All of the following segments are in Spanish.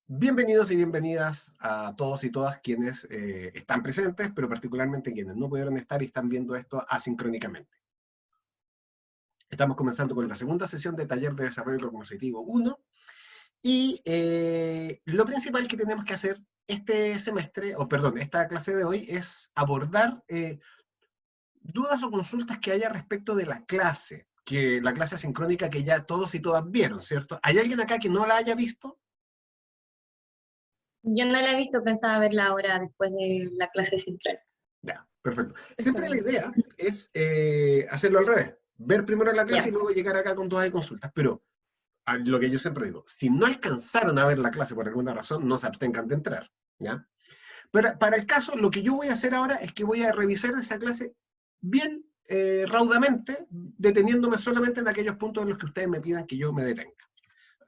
Bienvenidos y bienvenidas a todos y todas quienes están presentes, pero particularmente quienes no pudieron estar y están viendo esto asincrónicamente. Estamos comenzando con la segunda sesión de Taller de Desarrollo Cognitivo 1, y lo principal que tenemos que hacer este semestre, esta clase de hoy, es abordar dudas o consultas que haya respecto de la clase asincrónica que ya todos y todas vieron, ¿cierto? ¿Hay alguien acá que no la haya visto? Yo no la he visto, pensaba verla ahora después de la clase central. Ya, perfecto. Siempre la idea es hacerlo al revés. Ver primero la clase y luego llegar acá con dudas y consultas. Pero lo que yo siempre digo, si no alcanzaron a ver la clase por alguna razón, no se abstengan de entrar, ¿ya? Pero para el caso, lo que yo voy a hacer ahora es que voy a revisar esa clase bien raudamente, deteniéndome solamente en aquellos puntos en los que ustedes me pidan que yo me detenga.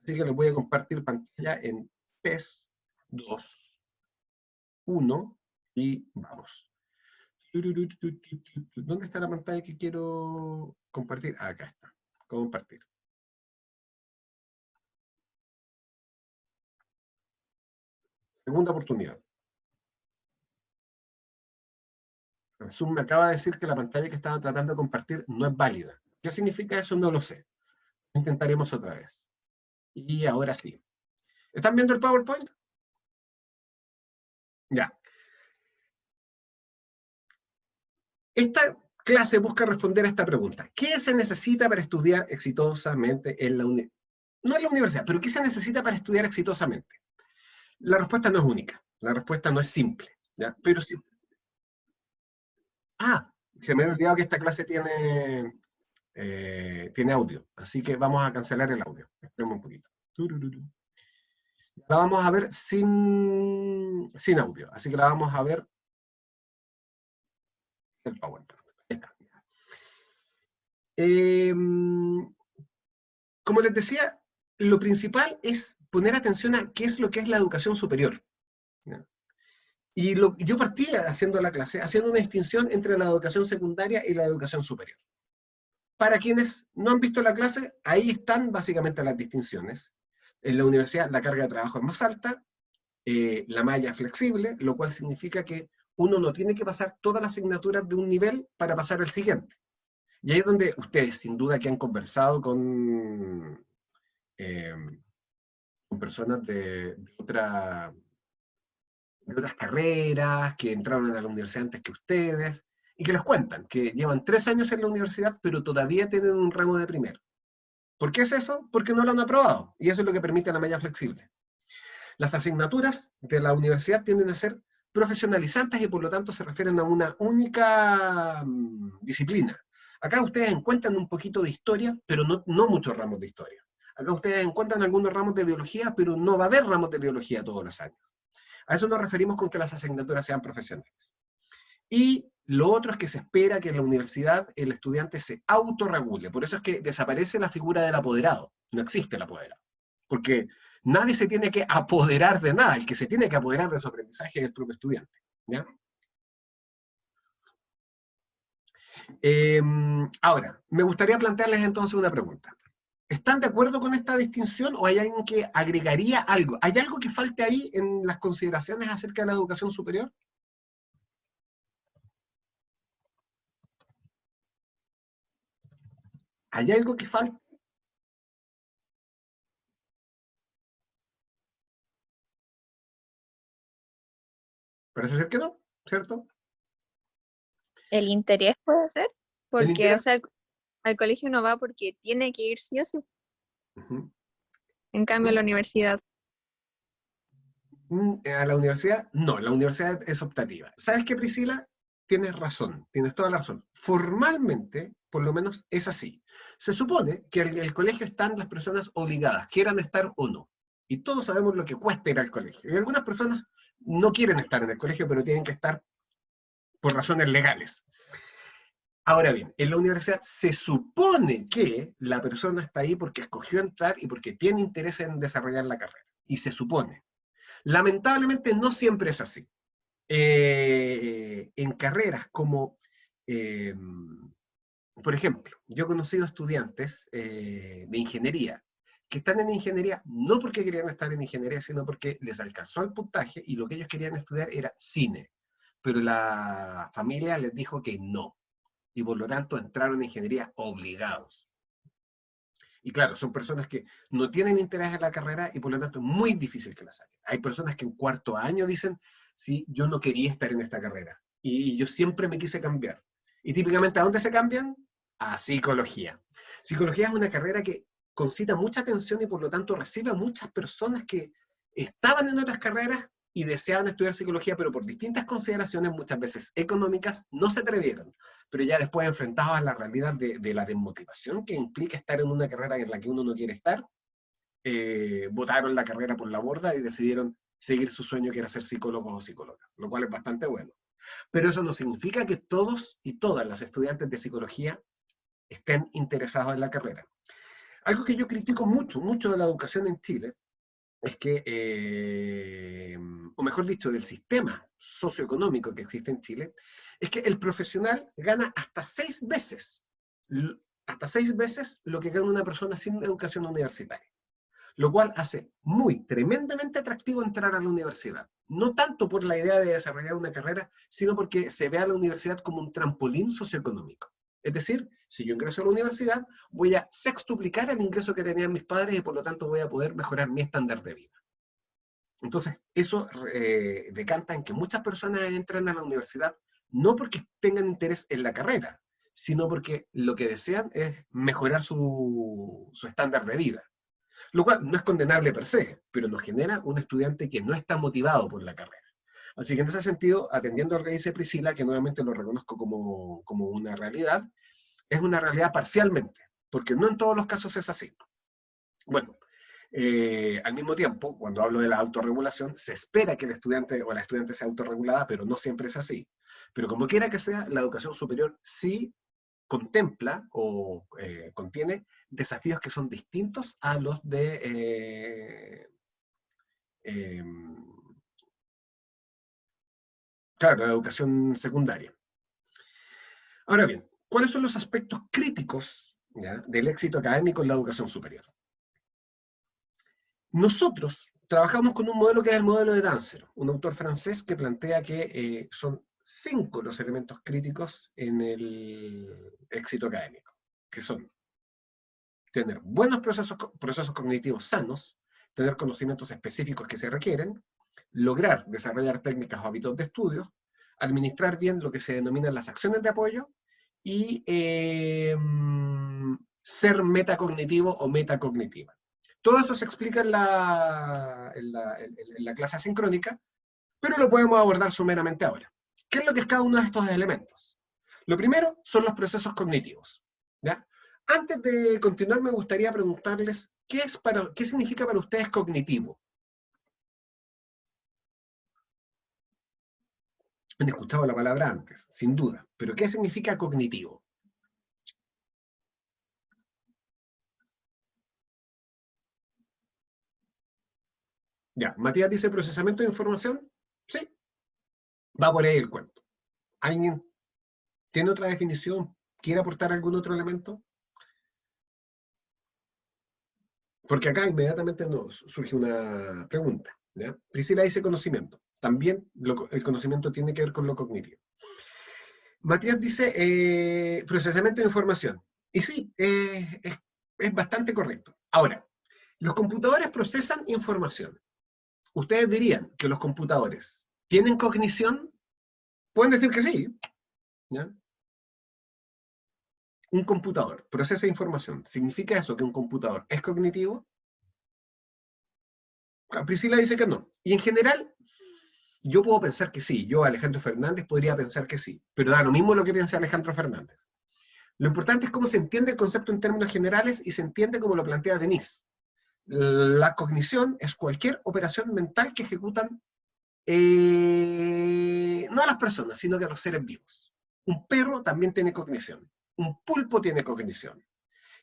Así que les voy a compartir pantalla en 3, 2, 1 y vamos. ¿Dónde está la pantalla que quiero compartir? Acá está. Compartir. Segunda oportunidad. Zoom me acaba de decir que la pantalla que estaba tratando de compartir no es válida. ¿Qué significa eso? No lo sé. Intentaremos otra vez. Y ahora sí. ¿Están viendo el PowerPoint? Ya. Esta clase busca responder a esta pregunta. ¿Qué se necesita para estudiar exitosamente en la universidad? No en la universidad, pero ¿qué se necesita para estudiar exitosamente? La respuesta no es única. La respuesta no es simple. ¿Ya? Pero sí. Se me había olvidado que esta clase tiene audio, así que vamos a cancelar el audio. Esperemos un poquito. La vamos a ver sin audio, así que la vamos a ver el PowerPoint. Ahí está. Como les decía, lo principal es poner atención a qué es lo que es la educación superior. ¿Ya? Y yo partí haciendo la clase, haciendo una distinción entre la educación secundaria y la educación superior. Para quienes no han visto la clase, ahí están básicamente las distinciones. En la universidad la carga de trabajo es más alta, la malla es flexible, lo cual significa que uno no tiene que pasar todas las asignaturas de un nivel para pasar al siguiente. Y ahí es donde ustedes, sin duda, que han conversado con personas de otras carreras, que entraron a la universidad antes que ustedes, y que les cuentan que llevan 3 años en la universidad, pero todavía tienen un ramo de primero. ¿Por qué es eso? Porque no lo han aprobado, y eso es lo que permite la malla flexible. Las asignaturas de la universidad tienden a ser profesionalizantes y por lo tanto se refieren a una única disciplina. Acá ustedes encuentran un poquito de historia, pero no muchos ramos de historia. Acá ustedes encuentran algunos ramos de biología, pero no va a haber ramos de biología todos los años. A eso nos referimos con que las asignaturas sean profesionales. Y lo otro es que se espera que en la universidad el estudiante se autorregule. Por eso es que desaparece la figura del apoderado. No existe el apoderado. Porque nadie se tiene que apoderar de nada. El que se tiene que apoderar de su aprendizaje es el propio estudiante. ¿Ya? Ahora, me gustaría plantearles entonces una pregunta. ¿Están de acuerdo con esta distinción o hay alguien que agregaría algo? ¿Hay algo que falte ahí en las consideraciones acerca de la educación superior? ¿Hay algo que falte? Parece ser que no, ¿cierto? El interés puede ser, ¿El porque, interés? o sea, al colegio no va porque tiene que ir sí o sí. En cambio, a la universidad. A la universidad, no, la universidad es optativa. ¿Sabes qué, Priscila? Tienes razón, tienes toda la razón. Formalmente, por lo menos, es así. Se supone que en el colegio están las personas obligadas, quieran estar o no. Y todos sabemos lo que cuesta ir al colegio. Y algunas personas no quieren estar en el colegio, pero tienen que estar por razones legales. Ahora bien, en la universidad se supone que la persona está ahí porque escogió entrar y porque tiene interés en desarrollar la carrera. Y se supone. Lamentablemente no siempre es así. En carreras como, por ejemplo, yo he conocido estudiantes de ingeniería que están en ingeniería no porque querían estar en ingeniería, sino porque les alcanzó el puntaje y lo que ellos querían estudiar era cine. Pero la familia les dijo que no. Y por lo tanto entraron en ingeniería obligados. Y claro, son personas que no tienen interés en la carrera y por lo tanto es muy difícil que la saquen. Hay personas que en cuarto año dicen, sí, yo no quería estar en esta carrera. Y yo siempre me quise cambiar. Y típicamente, ¿a dónde se cambian? A psicología. Psicología es una carrera que concita mucha atención y por lo tanto recibe a muchas personas que estaban en otras carreras y deseaban estudiar psicología, pero por distintas consideraciones, muchas veces económicas, no se atrevieron. Pero ya después enfrentados a la realidad de la desmotivación que implica estar en una carrera en la que uno no quiere estar, botaron la carrera por la borda y decidieron seguir su sueño, que era ser psicólogos o psicólogas, lo cual es bastante bueno. Pero eso no significa que todos y todas las estudiantes de psicología estén interesados en la carrera. Algo que yo critico mucho, mucho de la educación en Chile, es que, o mejor dicho, del sistema socioeconómico que existe en Chile, es que el profesional gana hasta 6 veces lo que gana una persona sin educación universitaria. Lo cual hace tremendamente atractivo entrar a la universidad. No tanto por la idea de desarrollar una carrera, sino porque se ve a la universidad como un trampolín socioeconómico. Es decir, si yo ingreso a la universidad, voy a sextuplicar el ingreso que tenían mis padres y por lo tanto voy a poder mejorar mi estándar de vida. Entonces, eso decanta en que muchas personas entran a la universidad no porque tengan interés en la carrera, sino porque lo que desean es mejorar su estándar de vida. Lo cual no es condenable per se, pero nos genera un estudiante que no está motivado por la carrera. Así que en ese sentido, atendiendo a lo que dice Priscila, que nuevamente lo reconozco como una realidad, es una realidad parcialmente, porque no en todos los casos es así. Bueno, al mismo tiempo, cuando hablo de la autorregulación, se espera que el estudiante o la estudiante sea autorregulada, pero no siempre es así. Pero como quiera que sea, la educación superior sí contempla o contiene desafíos que son distintos a los de claro, la educación secundaria. Ahora bien, ¿cuáles son los aspectos críticos, ¿ya?, del éxito académico en la educación superior? Nosotros trabajamos con un modelo que es el modelo de Dancer, un autor francés que plantea que son 5 los elementos críticos en el éxito académico, que son tener buenos procesos cognitivos sanos, tener conocimientos específicos que se requieren, lograr desarrollar técnicas o hábitos de estudio, administrar bien lo que se denominan las acciones de apoyo y ser metacognitivo o metacognitiva. Todo eso se explica en la clase asincrónica, pero lo podemos abordar sumeramente ahora. ¿Qué es lo que es cada uno de estos elementos? Lo primero son los procesos cognitivos, ¿ya? Antes de continuar, me gustaría preguntarles, ¿qué significa para ustedes cognitivo? Han escuchado la palabra antes, sin duda, pero ¿qué significa cognitivo? Ya, Matías dice procesamiento de información. Sí, va por ahí el cuento. ¿Alguien tiene otra definición? ¿Quiere aportar algún otro elemento? Porque acá inmediatamente nos surge una pregunta, ¿ya? Priscila dice conocimiento. También el conocimiento tiene que ver con lo cognitivo. Matías dice procesamiento de información. Y sí, es bastante correcto. Ahora, los computadores procesan información. ¿Ustedes dirían que los computadores tienen cognición? Pueden decir que sí, ¿ya? Un computador procesa información. ¿Significa eso que un computador es cognitivo? Priscila dice que no. Y en general, yo puedo pensar que sí. Yo, Alejandro Fernández, podría pensar que sí. Pero da lo mismo lo que piensa Alejandro Fernández. Lo importante es cómo se entiende el concepto en términos generales y se entiende como lo plantea Denise. La cognición es cualquier operación mental que ejecutan no a las personas, sino que a los seres vivos. Un perro también tiene cognición. Un pulpo tiene cognición.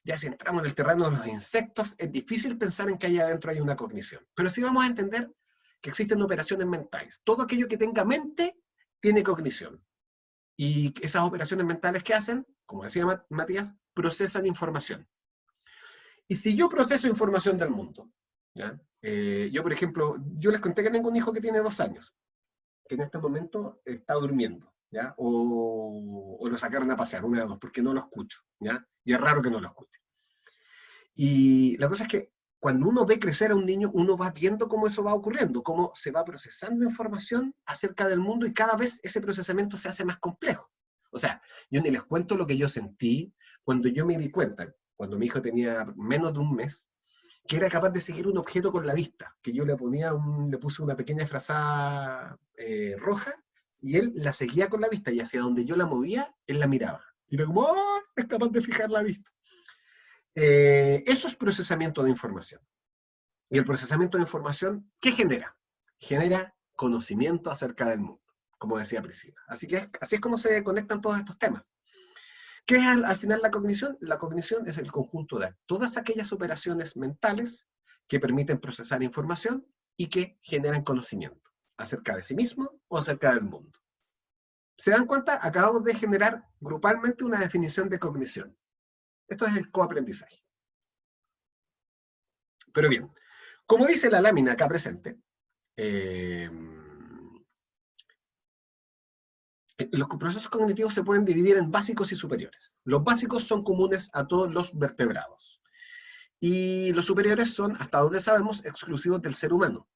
Ya si entramos en el terreno de los insectos, es difícil pensar en que allá adentro hay una cognición. Pero sí vamos a entender que existen operaciones mentales. Todo aquello que tenga mente tiene cognición. Y esas operaciones mentales que hacen, como decía Matías, procesan información. Y si yo proceso información del mundo, ¿ya? Yo, por ejemplo, yo les conté que tengo un hijo que tiene 2 años, que en este momento está durmiendo, ¿ya? O lo sacaron a pasear, una de dos, porque no lo escucho, ¿ya? Y es raro que no lo escuche. Y la cosa es que cuando uno ve crecer a un niño, uno va viendo cómo eso va ocurriendo, cómo se va procesando información acerca del mundo y cada vez ese procesamiento se hace más complejo. O sea, yo ni les cuento lo que yo sentí cuando yo me di cuenta, cuando mi hijo tenía menos de un mes, que era capaz de seguir un objeto con la vista, que yo le puse una pequeña frazada roja y él la seguía con la vista y hacia donde yo la movía, él la miraba. Y era como, ¡oh! Es capaz de fijar la vista. Eso es procesamiento de información. Y el procesamiento de información, ¿qué genera? Genera conocimiento acerca del mundo, como decía Priscila. Así que así es como se conectan todos estos temas. ¿Qué es al final la cognición? La cognición es el conjunto de todas aquellas operaciones mentales que permiten procesar información y que generan conocimiento acerca de sí mismo o acerca del mundo. ¿Se dan cuenta? Acabamos de generar grupalmente una definición de cognición. Esto es el coaprendizaje. Pero bien, como dice la lámina acá presente, los procesos cognitivos se pueden dividir en básicos y superiores. Los básicos son comunes a todos los vertebrados. Y los superiores son, hasta donde sabemos, exclusivos del ser humano.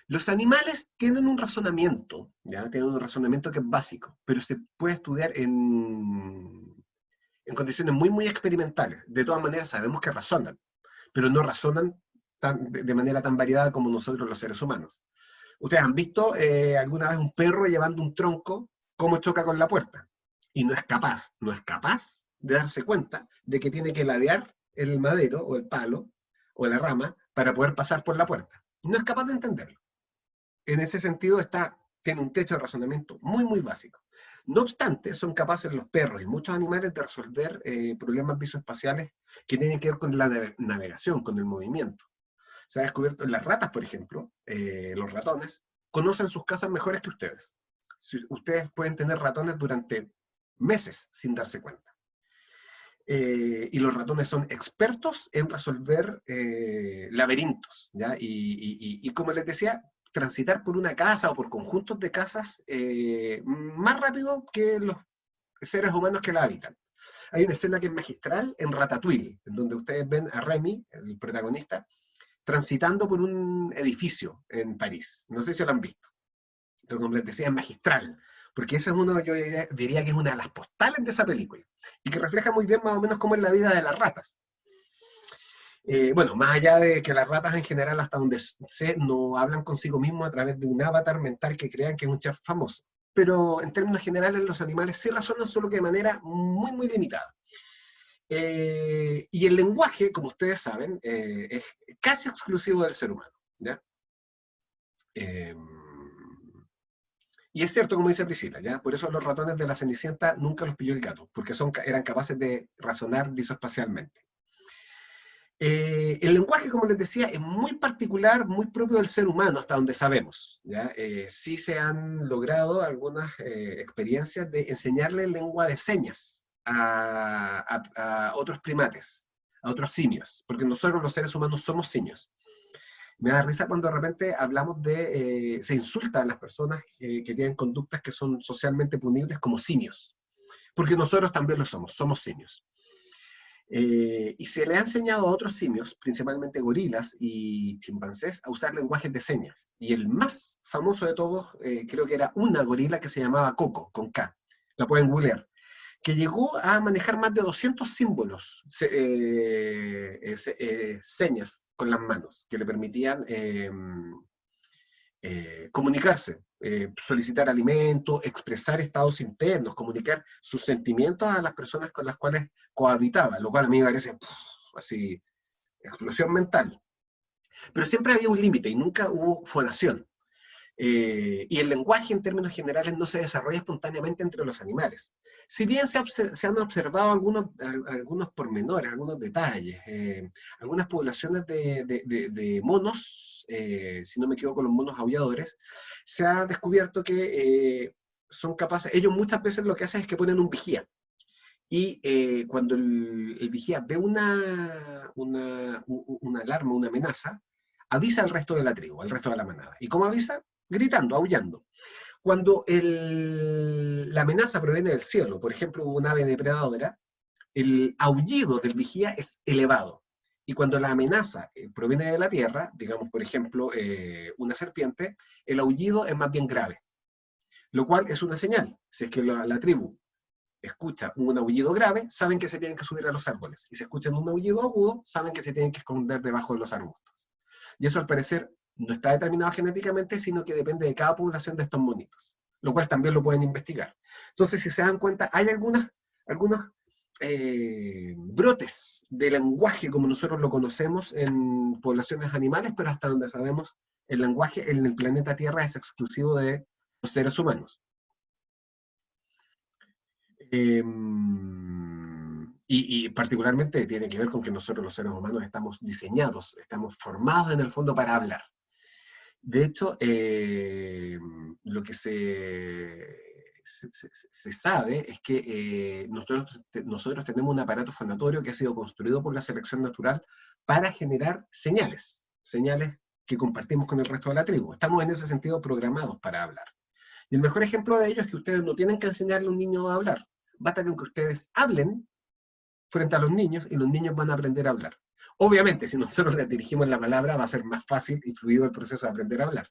Los animales tienen un razonamiento, ¿ya? Tienen un razonamiento que es básico, pero se puede estudiar en condiciones muy, muy experimentales. De todas maneras, sabemos que razonan, pero no razonan de manera tan variada como nosotros los seres humanos. ¿Ustedes han visto alguna vez un perro llevando un tronco, cómo choca con la puerta? Y no es capaz de darse cuenta de que tiene que ladear el madero o el palo o la rama para poder pasar por la puerta. No es capaz de entenderlo. En ese sentido tiene un techo de razonamiento muy, muy básico. No obstante, son capaces los perros y muchos animales de resolver problemas visoespaciales que tienen que ver con la navegación, con el movimiento. Se ha descubierto en las ratas, por ejemplo, los ratones, conocen sus casas mejores que ustedes. Ustedes pueden tener ratones durante meses sin darse cuenta. Y los ratones son expertos en resolver laberintos, ¿ya? Y como les decía, transitar por una casa o por conjuntos de casas más rápido que los seres humanos que la habitan. Hay una escena que es magistral en Ratatouille, en donde ustedes ven a Remy, el protagonista, transitando por un edificio en París. No sé si lo han visto, pero como les decía, es magistral, porque ese es uno, yo diría que es una de las postales de esa película, y que refleja muy bien más o menos cómo es la vida de las ratas. Bueno, más allá de que las ratas en general, hasta donde sé, no hablan consigo mismos a través de un avatar mental que crean que es un chef famoso. Pero en términos generales, los animales sí razonan, solo que de manera muy, muy limitada. Y el lenguaje, como ustedes saben, es casi exclusivo del ser humano, ¿ya? Y es cierto, como dice Priscila, ¿ya? Por eso los ratones de la Cenicienta nunca los pilló el gato, porque eran capaces de razonar visoespacialmente. El lenguaje, como les decía, es muy particular, muy propio del ser humano, hasta donde sabemos, ¿ya? Sí se han logrado algunas experiencias de enseñarle lengua de señas a otros primates, a otros simios, porque nosotros los seres humanos somos simios. Me da risa cuando de repente hablamos se insulta a las personas que tienen conductas que son socialmente punibles como simios, porque nosotros también lo somos simios. Y se le ha enseñado a otros simios, principalmente gorilas y chimpancés, a usar lenguajes de señas. Y el más famoso de todos, creo que era una gorila que se llamaba Coco, con K. La pueden googlear. Que llegó a manejar más de 200 símbolos, señas con las manos, que le permitían comunicarse, solicitar alimento, expresar estados internos, comunicar sus sentimientos a las personas con las cuales cohabitaba, lo cual a mí me parece así, explosión mental. Pero siempre había un límite y nunca hubo fonación. Y el lenguaje en términos generales no se desarrolla espontáneamente entre los animales. Si bien se han observado algunos pormenores, algunos detalles, algunas poblaciones de monos, si no me equivoco los monos aulladores, se ha descubierto que son capaces, ellos muchas veces lo que hacen es que ponen un vigía. Y cuando el vigía ve una alarma, una amenaza, avisa al resto de la tribu, al resto de la manada. ¿Y cómo avisa? Gritando, aullando. Cuando la amenaza proviene del cielo, por ejemplo, un ave depredadora, el aullido del vigía es elevado. Y cuando la amenaza proviene de la tierra, digamos, por ejemplo, una serpiente, el aullido es más bien grave. Lo cual es una señal. Si es que la tribu escucha un aullido grave, saben que se tienen que subir a los árboles. Y si escuchan un aullido agudo, saben que se tienen que esconder debajo de los arbustos. Y eso, al parecer, no está determinado genéticamente, sino que depende de cada población de estos monitos, lo cual también lo pueden investigar. Entonces, si se dan cuenta, hay algunos brotes de lenguaje como nosotros lo conocemos en poblaciones animales, pero hasta donde sabemos, el lenguaje en el planeta Tierra es exclusivo de los seres humanos. Y particularmente tiene que ver con que nosotros los seres humanos estamos diseñados, estamos formados en el fondo para hablar. De hecho, lo que se sabe es que nosotros tenemos un aparato fonatorio que ha sido construido por la selección natural para generar señales que compartimos con el resto de la tribu. Estamos en ese sentido programados para hablar. Y el mejor ejemplo de ello es que ustedes no tienen que enseñarle a un niño a hablar. Basta con que ustedes hablen frente a los niños y los niños van a aprender a hablar. Obviamente, si nosotros les dirigimos la palabra, va a ser más fácil y fluido el proceso de aprender a hablar.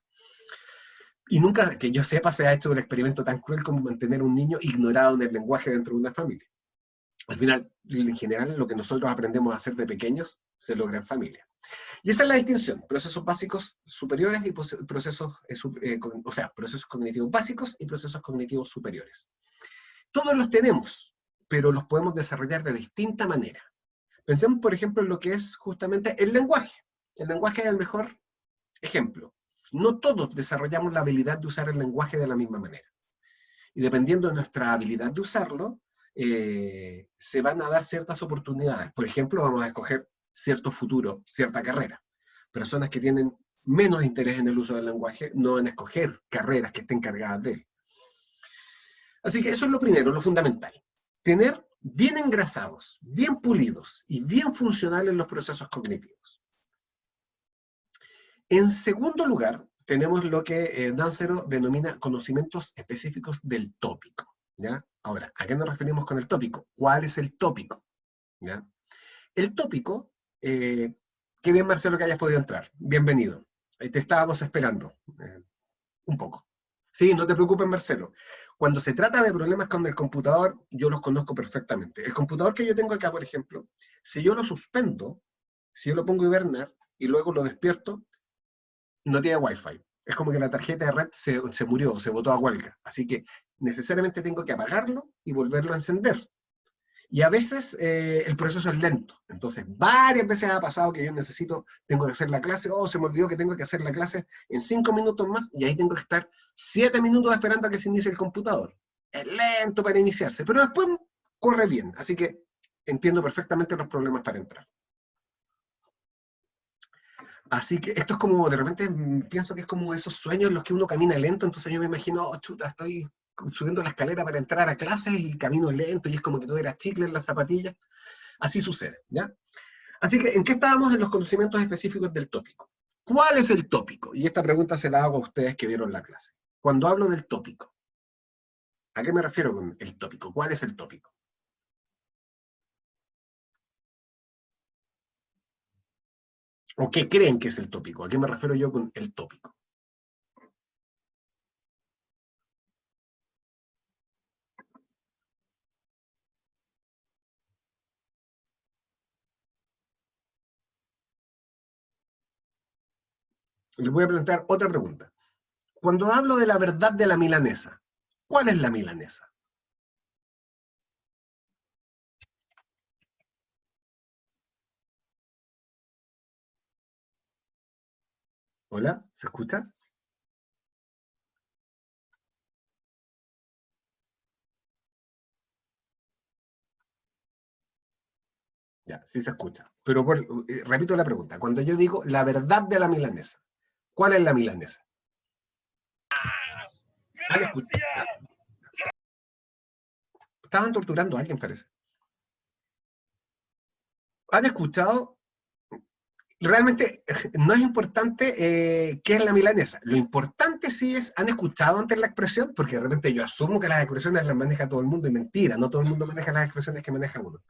Y nunca, que yo sepa, se ha hecho un experimento tan cruel como mantener a un niño ignorado en el lenguaje dentro de una familia. Al final, en general, lo que nosotros aprendemos a hacer de pequeños se logra en familia. Y esa es la distinción, procesos básicos superiores y procesos cognitivos básicos y procesos cognitivos superiores. Todos los tenemos, pero los podemos desarrollar de distinta manera. Pensemos, por ejemplo, en lo que es justamente el lenguaje. El lenguaje es el mejor ejemplo. No todos desarrollamos la habilidad de usar el lenguaje de la misma manera. Y dependiendo de nuestra habilidad de usarlo, se van a dar ciertas oportunidades. Por ejemplo, vamos a escoger cierto futuro, cierta carrera. Personas que tienen menos interés en el uso del lenguaje no van a escoger carreras que estén cargadas de él. Así que eso es lo primero, lo fundamental. Tener bien engrasados, bien pulidos y bien funcionales los procesos cognitivos. En segundo lugar, tenemos lo que Dancero denomina conocimientos específicos del tópico, ¿ya? Ahora, ¿a qué nos referimos con el tópico? ¿Cuál es el tópico? ¿Ya? El tópico, qué bien, Marcelo, que hayas podido entrar. Bienvenido. Te estábamos esperando un poco. Sí, no te preocupes, Marcelo. Cuando se trata de problemas con el computador, yo los conozco perfectamente. El computador que yo tengo acá, por ejemplo, si yo lo suspendo, si yo lo pongo a hibernar y luego lo despierto, no tiene Wi-Fi. Es como que la tarjeta de red se murió, se botó a huelga. Así que necesariamente tengo que apagarlo y volverlo a encender. Y a veces el proceso es lento. Entonces, varias veces ha pasado que yo tengo que hacer la clase, se me olvidó que tengo que hacer la clase en 5 minutos más, y ahí tengo que estar 7 minutos esperando a que se inicie el computador. Es lento para iniciarse, pero después corre bien. Así que entiendo perfectamente los problemas para entrar. Así que esto es como, de repente pienso que es como esos sueños en los que uno camina lento, entonces yo me imagino, chuta, estoy subiendo la escalera para entrar a clases y camino lento, y es como que todo era chicle en las zapatillas. Así sucede, ¿ya? Así que, ¿en qué estábamos? En los conocimientos específicos del tópico. ¿Cuál es el tópico? Y esta pregunta se la hago a ustedes que vieron la clase. Cuando hablo del tópico, ¿a qué me refiero con el tópico? ¿Cuál es el tópico? ¿O qué creen que es el tópico? ¿A qué me refiero yo con el tópico? Les voy a plantear otra pregunta. Cuando hablo de la verdad de la milanesa, ¿cuál es la milanesa? ¿Hola? ¿Se escucha? Ya, sí se escucha. Pero repito la pregunta. Cuando yo digo la verdad de la milanesa, ¿cuál es la milanesa? ¿Alguien escucha? Estaban torturando a alguien, parece. ¿Han escuchado? Realmente no es importante qué es la milanesa. Lo importante sí es, ¿han escuchado antes la expresión? Porque de repente yo asumo que las expresiones las maneja todo el mundo y mentira, no todo el mundo maneja las expresiones que maneja uno.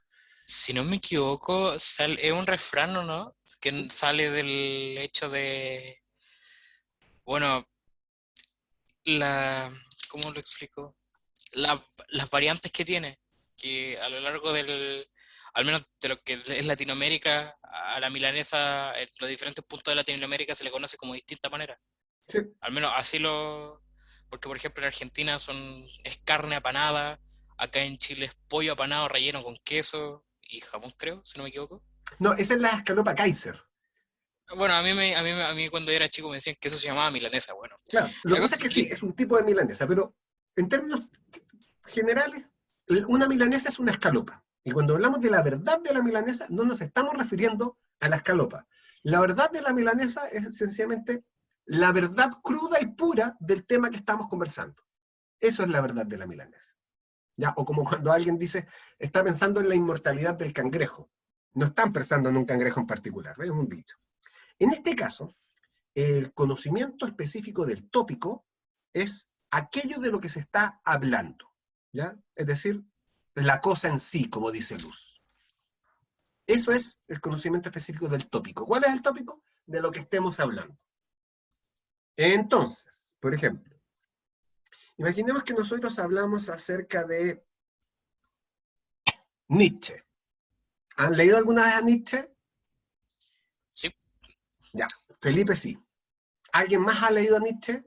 Si no me equivoco, es un refrán, ¿o no? Que sale del hecho de, bueno, la, ¿cómo lo explico? Las variantes que tiene, que a lo largo al menos de lo que es Latinoamérica, a la milanesa, en los diferentes puntos de Latinoamérica se le conoce como distinta manera. Sí. Al menos así porque por ejemplo en Argentina es carne apanada, acá en Chile es pollo apanado relleno con queso y jamón, creo, si no me equivoco. No, esa es la escalopa Kaiser. Bueno, a mí cuando era chico me decían que eso se llamaba milanesa, bueno. Claro, lo La que pasa cosa es que es sí, es un tipo de milanesa, pero en términos generales, una milanesa es una escalopa. Y cuando hablamos de la verdad de la milanesa, no nos estamos refiriendo a la escalopa. La verdad de la milanesa es esencialmente la verdad cruda y pura del tema que estamos conversando. Eso es la verdad de la milanesa. ¿Ya? O como cuando alguien dice, está pensando en la inmortalidad del cangrejo. No están pensando en un cangrejo en particular, es un dicho. En este caso, el conocimiento específico del tópico es aquello de lo que se está hablando, ¿ya? Es decir, la cosa en sí, como dice Luz. Eso es el conocimiento específico del tópico. ¿Cuál es el tópico? De lo que estemos hablando. Entonces, por ejemplo, imaginemos que nosotros hablamos acerca de Nietzsche. ¿Han leído alguna vez a Nietzsche? sí, Ya, Felipe sí. ¿Alguien más ha leído a Nietzsche?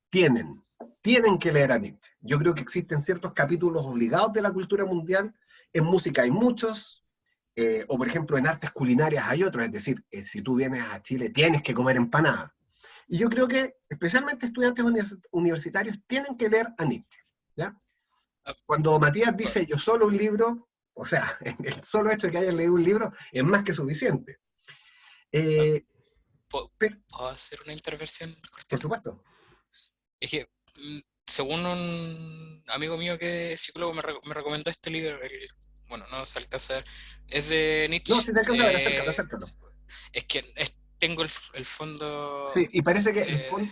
Tienen que leer a Nietzsche. Yo creo que existen ciertos capítulos obligados de la cultura mundial. En música hay muchos, o por ejemplo en artes culinarias hay otros, es decir, si tú vienes a Chile tienes que comer empanada. Y yo creo que especialmente estudiantes universitarios tienen que leer a Nietzsche, ¿ya? Cuando Matías dice yo solo un libro, o sea, el solo hecho de que hayan leído un libro es más que suficiente. ¿puedo hacer una intervención Por cortita? supuesto. Es que, según un amigo mío que es psicólogo, me recomendó este libro, bueno, no se alcanza a ver, es de No, Nietzsche. si se alcanza a ver, acércalo, acércalo. Es que tengo el fondo. Sí, y parece que el fondo,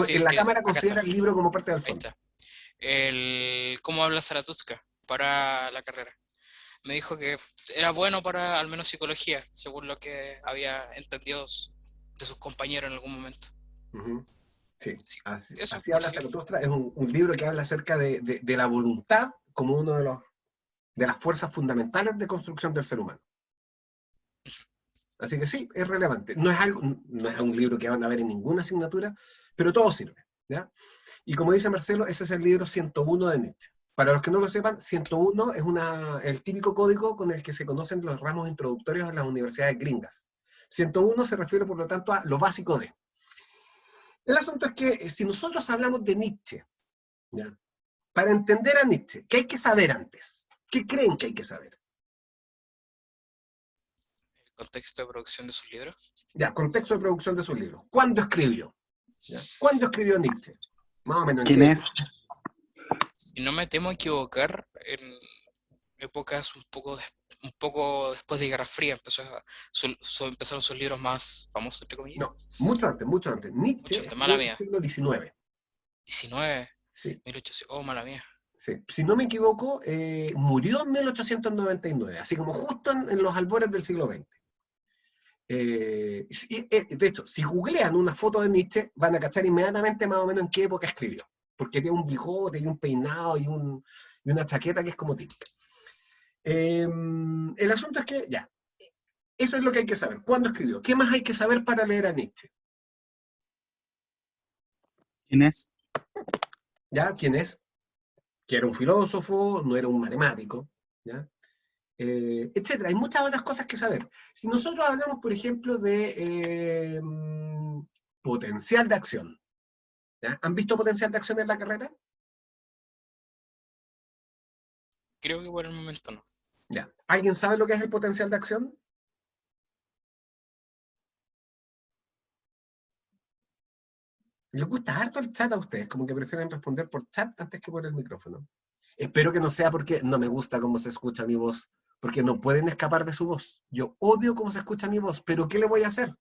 Sí, en la que cámara acá está, considera el libro como parte del ahí fondo. está. ¿Cómo habla Zaratustra para la carrera? Me dijo que era bueno para al menos psicología, según lo que había entendido de sus compañeros en algún momento. Sí, Sí, así, eso, así por habla si. Zaratustra. Es un libro que habla acerca de la voluntad como uno de las fuerzas fundamentales de construcción del ser humano. Así que sí, es relevante. No es un libro que van a ver en ninguna asignatura, pero todo sirve, ¿ya? Y como dice Marcelo, ese es el libro 101 de Nietzsche. Para los que no lo sepan, 101 es el típico código con el que se conocen los ramos introductorios en las universidades gringas. 101 se refiere, por lo tanto, a lo básico de. El asunto es que si nosotros hablamos de Nietzsche, ¿ya? Para entender a Nietzsche, ¿qué hay que saber antes? ¿Qué creen que hay que saber? El contexto de producción de sus libros. Ya, contexto de producción de sus libros. ¿Cuándo escribió? ¿Ya? ¿Cuándo escribió Nietzsche? Más o menos en ¿Quién qué es? época. Si no me temo equivocar, en épocas un poco después de Guerra Fría empezaron sus libros más famosos, entre comillas. No, mucho antes, mucho antes. Nietzsche Mucho antes, escribió mala en el mía. siglo XIX. 19, Sí, 1800, oh, mala mía. sí. Si no me equivoco, murió en 1899, así como justo en los albores del siglo XX. De hecho, si googlean una foto de Nietzsche, van a cachar inmediatamente más o menos en qué época escribió. Porque tiene un bigote y un peinado y una chaqueta que es como típica. El asunto es que, ya, eso es lo que hay que saber. ¿Cuándo escribió? ¿Qué más hay que saber para leer a Nietzsche? ¿Quién es? ¿Ya? ¿Quién es? Que era un filósofo, no era un matemático, ¿ya? Etcétera. Hay muchas otras cosas que saber. Si nosotros hablamos, por ejemplo, de potencial de acción, ¿ya? ¿Han visto potencial de acción en la carrera? Creo que por el momento no. ¿Ya? ¿Alguien sabe lo que es el potencial de acción? Les gusta harto el chat a ustedes, como que prefieren responder por chat antes que por el micrófono. Espero que no sea porque no me gusta cómo se escucha mi voz, porque no pueden escapar de su voz. Yo odio cómo se escucha mi voz, pero ¿qué le voy a hacer?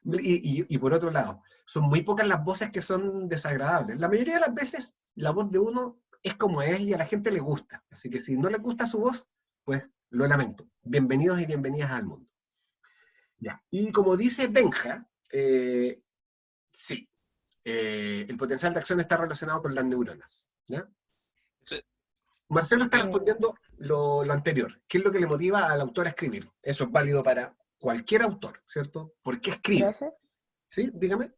Y por otro lado, son muy pocas las voces que son desagradables. La mayoría de las veces la voz de uno es como es y a la gente le gusta. Así que si no les gusta su voz, pues lo lamento. Bienvenidos y bienvenidas al mundo. Ya. Y como dice Benja, sí, el potencial de acción está relacionado con las neuronas. ¿Ya? Sí. Marcelo está Ok. respondiendo lo anterior. ¿Qué es lo que le motiva al autor a escribir? Eso es válido para cualquier autor, ¿cierto? ¿Por qué escribe? Profe, ¿Sí? Dígame.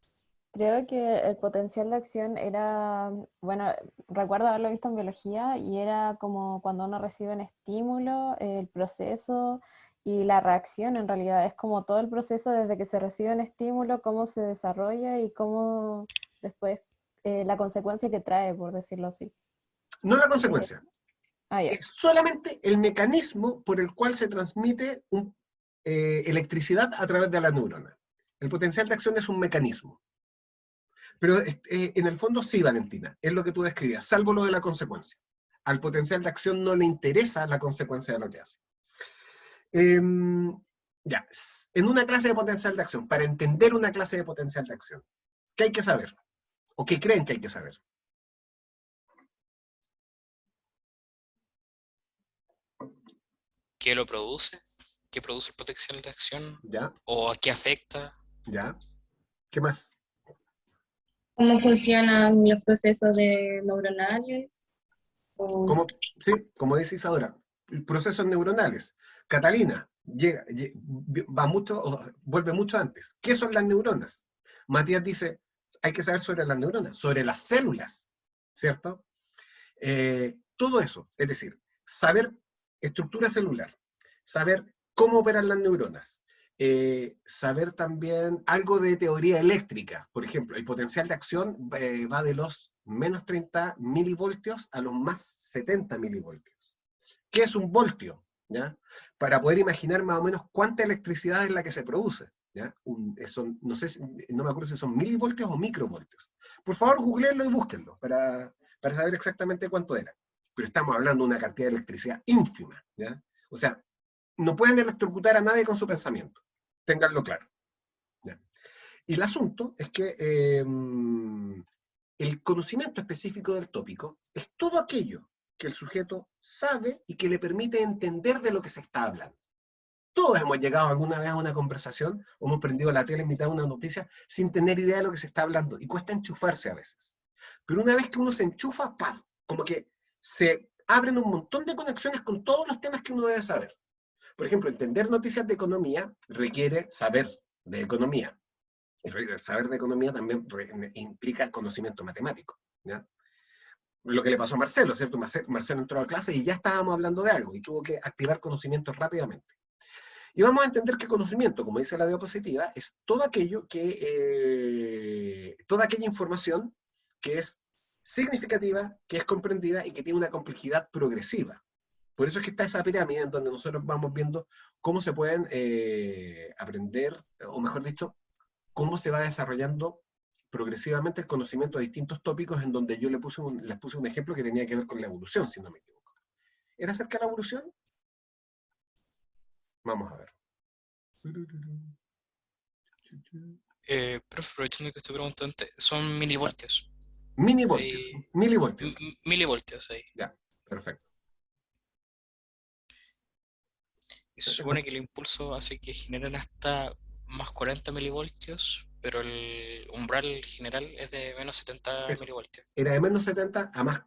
creo que el potencial de acción era, bueno, recuerdo haberlo visto en biología y era como cuando uno recibe un estímulo, el proceso y la reacción en realidad es como todo el proceso desde que se recibe un estímulo, cómo se desarrolla y cómo después la consecuencia que trae, por decirlo así. No la consecuencia. Ya. Es solamente el mecanismo por el cual se transmite electricidad a través de la neurona. El potencial de acción es un mecanismo. Pero en el fondo sí, Valentina, es lo que tú describías, salvo lo de la consecuencia. Al potencial de acción no le interesa la consecuencia de lo que hace. Ya, en una clase de potencial de acción, para entender una clase de potencial de acción, ¿qué hay que saber? ¿O qué creen que hay que saber? ¿Qué lo produce? ¿Qué produce el potencial de acción? ¿Ya? ¿O a qué afecta? ¿Ya? ¿Qué más? ¿Cómo funcionan los procesos neuronales? O Sí, como dice Isadora, procesos neuronales. Catalina va mucho, vuelve mucho antes. ¿Qué son las neuronas? Matías dice, hay que saber sobre las neuronas, sobre las células, ¿cierto? Todo eso, es decir, saber estructura celular, saber cómo operan las neuronas, saber también algo de teoría eléctrica. Por ejemplo, el potencial de acción va de los menos 30 milivoltios a los más 70 milivoltios. ¿Qué es un voltio? ¿Ya? Para poder imaginar más o menos cuánta electricidad es la que se produce. ¿Ya? No sé, no me acuerdo si son milivoltios o microvoltios. Por favor, googleenlo y búsquenlo para saber exactamente cuánto era. Pero estamos hablando de una cantidad de electricidad ínfima. ¿Ya? O sea, no pueden electrocutar a nadie con su pensamiento. Ténganlo claro. ¿Ya? Y el asunto es que el conocimiento específico del tópico es todo aquello que el sujeto sabe y que le permite entender de lo que se está hablando. Todos hemos llegado alguna vez a una conversación o hemos prendido la tele en mitad de una noticia sin tener idea de lo que se está hablando y cuesta enchufarse a veces. Pero una vez que uno se enchufa, ¡paf! Como que se abren un montón de conexiones con todos los temas que uno debe saber. Por ejemplo, entender noticias de economía requiere saber de economía. Y saber de economía también implica conocimiento matemático. ¿Ya? Lo que le pasó a Marcelo, ¿cierto? Marcelo entró a clase y ya estábamos hablando de algo y tuvo que activar conocimientos rápidamente. Y vamos a entender que conocimiento, como dice la diapositiva, es todo aquello toda aquella información que es significativa, que es comprendida y que tiene una complejidad progresiva. Por eso es que está esa pirámide en donde nosotros vamos viendo cómo se pueden aprender, o mejor dicho, cómo se va desarrollando progresivamente el conocimiento de distintos tópicos, en donde yo les puse un ejemplo que tenía que ver con la evolución, si no me equivoco. ¿Era acerca de la evolución? Vamos a ver. Profe, aprovechando que estoy preguntando, son milivoltios. Minivoltios, milivoltios. Milivoltios ahí. Ya, perfecto. Y se supone que el impulso hace que generen hasta más 40 milivoltios, pero el umbral general es de menos 70 Eso. milivoltios. Era de menos 70 a más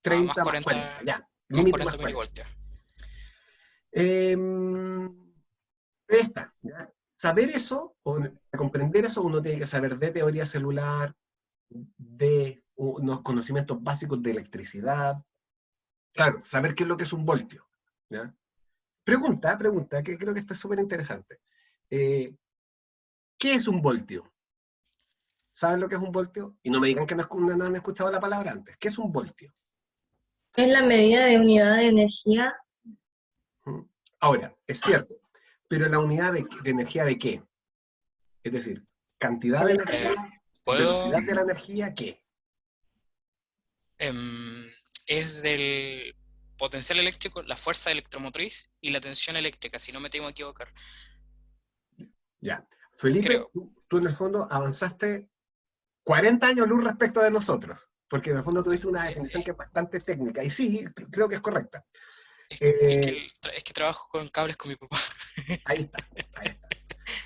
30, más 40, ya. Más Límite 40 más 40. milivoltios. ¿Ya? Saber eso, o comprender eso, uno tiene que saber de teoría celular, de unos conocimientos básicos de electricidad. Claro, saber qué es lo que es un voltio. ¿Ya? Pregunta, que creo que está súper interesante. ¿Qué es un voltio? ¿Saben lo que es un voltio? Y no me digan que no han escuchado la palabra antes. ¿Qué es un voltio? es la medida de unidad de energía. Ahora, es cierto, pero la unidad de energía ¿de qué? Es decir, cantidad de energía, ¿Puedo? velocidad de la energía, ¿qué? es del potencial eléctrico, la fuerza electromotriz y la tensión eléctrica, si no me tengo que equivocar. Ya. Felipe, Creo. tú en el fondo avanzaste 40 años luz respecto de nosotros, porque en el fondo tuviste una definición que es bastante técnica, y sí, creo que es correcta. Es que trabajo con cables con mi papá. Ahí está, ahí está.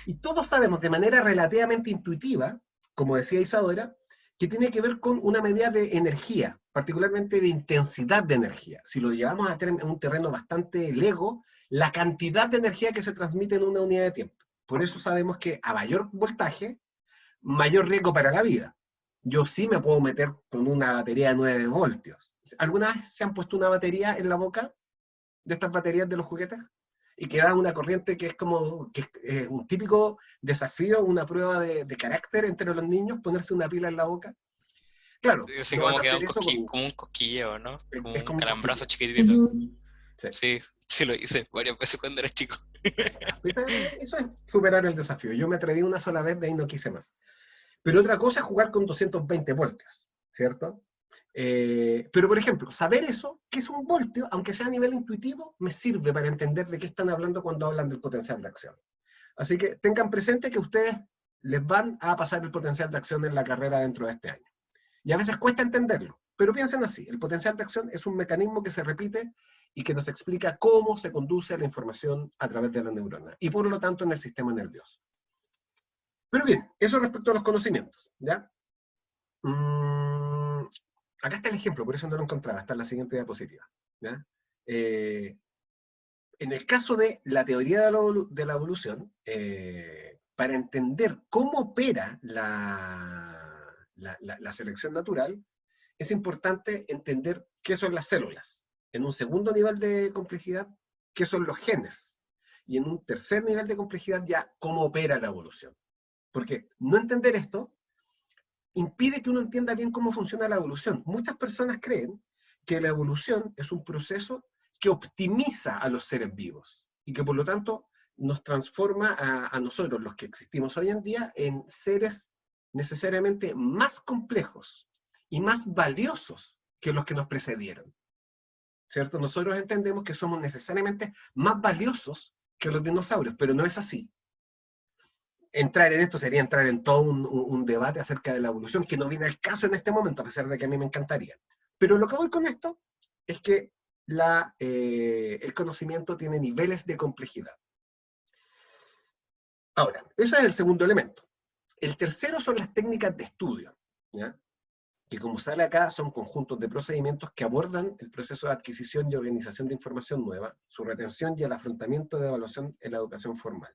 Y todos sabemos de manera relativamente intuitiva, como decía Isadora, que tiene que ver con una medida de energía, particularmente de intensidad de energía. Si lo llevamos a un terreno bastante lego, la cantidad de energía que se transmite en una unidad de tiempo. Por eso sabemos que a mayor voltaje, mayor riesgo para la vida. Yo sí me puedo meter con una batería de 9 voltios. ¿Alguna vez se han puesto una batería en la boca de estas baterías de los juguetes? Y que da una corriente que es como que es un típico desafío, una prueba de carácter entre los niños, ponerse una pila en la boca. Claro, Yo sé no van cómo a queda hacer eso con... como un cosquilleo, ¿no? Como Es un como un calambrazo cosquilleo. chiquitito. Sí. Sí, sí lo hice varias veces cuando era chico. Eso es superar el desafío. Yo me atreví una sola vez, de ahí no quise más. Pero otra cosa es jugar con 220 voltios, ¿cierto? Pero, por ejemplo, saber eso, que es un voltio, aunque sea a nivel intuitivo, me sirve para entender de qué están hablando cuando hablan del potencial de acción. Así que tengan presente que ustedes les van a pasar el potencial de acción en la carrera dentro de este año. Y a veces cuesta entenderlo, pero piensen así, el potencial de acción es un mecanismo que se repite y que nos explica cómo se conduce la información a través de la neurona, y por lo tanto en el sistema nervioso. Pero bien, eso respecto a los conocimientos, ¿ya? Acá está el ejemplo, por eso no lo encontraba, está en la siguiente diapositiva, ¿ya? En el caso de la teoría de la evolución, para entender cómo opera la selección natural, es importante entender qué son las células. En un segundo nivel de complejidad, qué son los genes. Y en un tercer nivel de complejidad ya, cómo opera la evolución. Porque no entender esto impide que uno entienda bien cómo funciona la evolución. Muchas personas creen que la evolución es un proceso que optimiza a los seres vivos y que por lo tanto nos transforma a nosotros, los que existimos hoy en día, en seres necesariamente más complejos y más valiosos que los que nos precedieron. ¿Cierto? Nosotros entendemos que somos necesariamente más valiosos que los dinosaurios, pero no es así. Entrar en esto sería entrar en todo un debate acerca de la evolución, que no viene al caso en este momento, a pesar de que a mí me encantaría. Pero lo que voy con esto es que el conocimiento tiene niveles de complejidad. Ahora, ese es el segundo elemento. El tercero son las técnicas de estudio, ¿ya? Que como sale acá son conjuntos de procedimientos que abordan el proceso de adquisición y organización de información nueva, su retención y el afrontamiento de evaluación en la educación formal.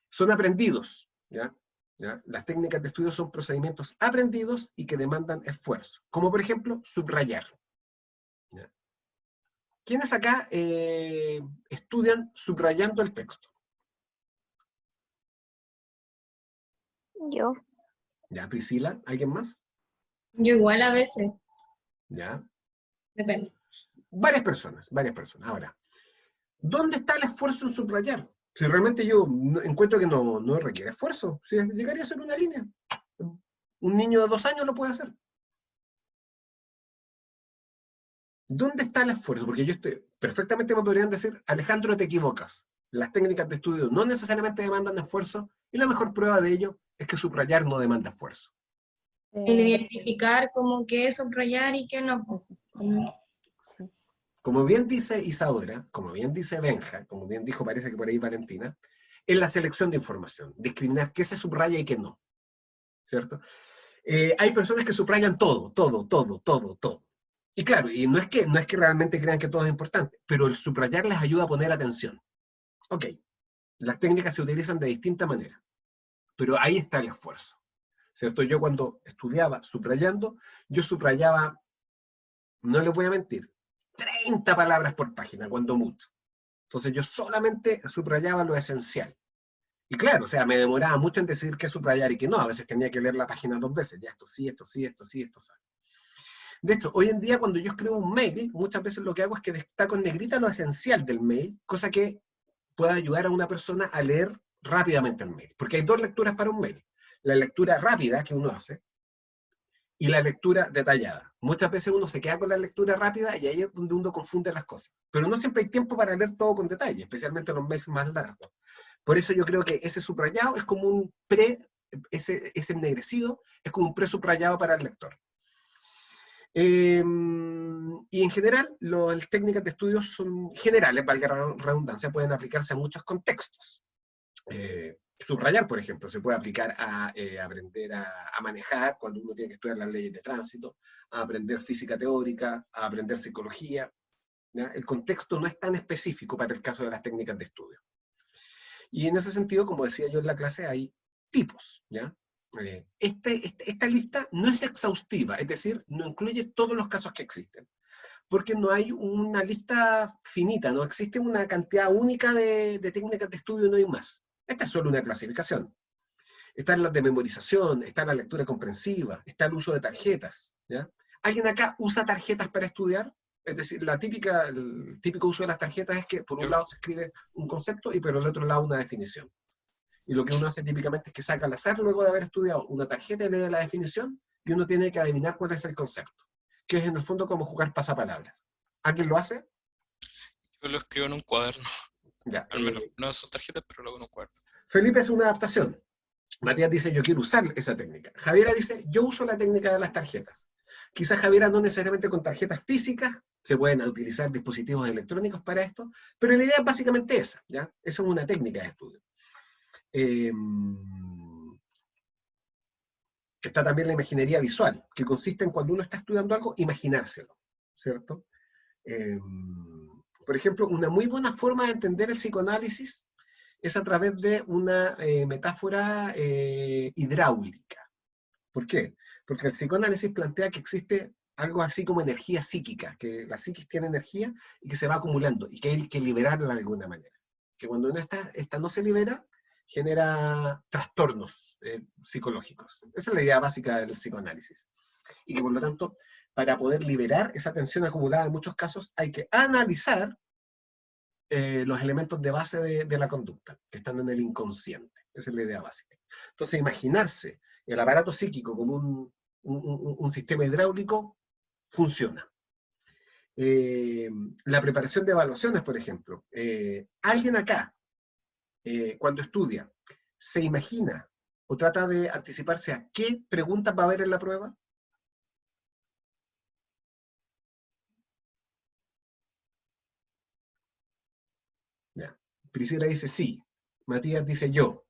Son aprendidos, ¿ya? ¿Ya? Las técnicas de estudio son procedimientos aprendidos y que demandan esfuerzo, como por ejemplo subrayar. ¿Ya? ¿Quiénes acá estudian subrayando el texto? Yo. ¿Ya, Priscila? ¿Alguien más? Yo igual a veces, ¿Ya? depende. Varias personas, varias personas. Ahora, ¿dónde está el esfuerzo en subrayar? Si realmente yo encuentro que no requiere esfuerzo, si llegaría a ser una línea. Un niño de 2 años lo puede hacer. ¿Dónde está el esfuerzo? Porque perfectamente me podrían decir, Alejandro, te equivocas. Las técnicas de estudio no necesariamente demandan esfuerzo, y la mejor prueba de ello es que subrayar no demanda esfuerzo. El identificar como qué es subrayar y qué no. Sí. Como bien dice Isadora, como bien dice Benja, como bien dijo, parece que por ahí Valentina, es la selección de información, discriminar qué se subraya y qué no, ¿cierto? Hay personas que subrayan todo. Y claro, y no es que realmente crean que todo es importante, pero el subrayar les ayuda a poner atención. Ok, las técnicas se utilizan de distinta manera, pero ahí está el esfuerzo, ¿cierto? Yo cuando estudiaba subrayando, yo subrayaba, no les voy a mentir, 30 palabras por página, cuando mucho. Entonces yo solamente subrayaba lo esencial. Y claro, o sea, me demoraba mucho en decidir qué subrayar y qué no. A veces tenía que leer la página 2 veces. Ya, esto sí, esto sí, esto sí, esto sí. De hecho, hoy en día cuando yo escribo un mail, muchas veces lo que hago es que destaco en negrita lo esencial del mail, cosa que pueda ayudar a una persona a leer rápidamente el mail. Porque hay 2 lecturas para un mail. La lectura rápida que uno hace, y la lectura detallada. Muchas veces uno se queda con la lectura rápida y ahí es donde uno confunde las cosas. Pero no siempre hay tiempo para leer todo con detalle, especialmente los mails más largos. Por eso yo creo que ese subrayado es como un ese ennegrecido es como un presubrayado para el lector. Y en general, las técnicas de estudio son generales, valga la redundancia, pueden aplicarse a muchos contextos. Subrayar, por ejemplo, se puede aplicar a aprender a manejar cuando uno tiene que estudiar las leyes de tránsito, a aprender física teórica, a aprender psicología. ¿Ya? El contexto no es tan específico para el caso de las técnicas de estudio. Y en ese sentido, como decía yo en la clase, hay tipos. ¿Ya? Esta lista no es exhaustiva, es decir, no incluye todos los casos que existen. Porque no hay una lista finita, no existe una cantidad única de técnicas de estudio y no hay más. Esta es solo una clasificación. Están las de memorización, está la lectura comprensiva, está el uso de tarjetas. ¿Ya? ¿Alguien acá usa tarjetas para estudiar? Es decir, el típico uso de las tarjetas es que por un lado se escribe un concepto y por el otro lado una definición. Y lo que uno hace típicamente es que saca al azar luego de haber estudiado una tarjeta y lee la definición y uno tiene que adivinar cuál es el concepto, que es en el fondo como jugar pasapalabras. ¿Alguien lo hace? Yo lo escribo en un cuaderno. Ya, Al menos no son tarjetas, pero lo hago en un cuaderno. Felipe es una adaptación. Matías dice, yo quiero usar esa técnica. Javiera dice, yo uso la técnica de las tarjetas. Quizás Javiera no necesariamente con tarjetas físicas, se pueden utilizar dispositivos electrónicos para esto, pero la idea es básicamente esa, ¿ya? Esa es una técnica de estudio. Está también la imaginería visual, que consiste en cuando uno está estudiando algo, imaginárselo, ¿cierto? Por ejemplo, una muy buena forma de entender el psicoanálisis es a través de una metáfora hidráulica. ¿Por qué? Porque el psicoanálisis plantea que existe algo así como energía psíquica, que la psiquis tiene energía y que se va acumulando, y que hay que liberarla de alguna manera. Que cuando esta no se libera, genera trastornos psicológicos. Esa es la idea básica del psicoanálisis. Y que por lo tanto, para poder liberar esa tensión acumulada en muchos casos, hay que analizar los elementos de base de la conducta, que están en el inconsciente. Esa es la idea básica. Entonces, imaginarse el aparato psíquico como un sistema hidráulico funciona. La preparación de evaluaciones, por ejemplo. Alguien acá, cuando estudia, se imagina o trata de anticiparse a qué preguntas va a haber en la prueba. Ya. Priscila dice sí, Matías dice yo.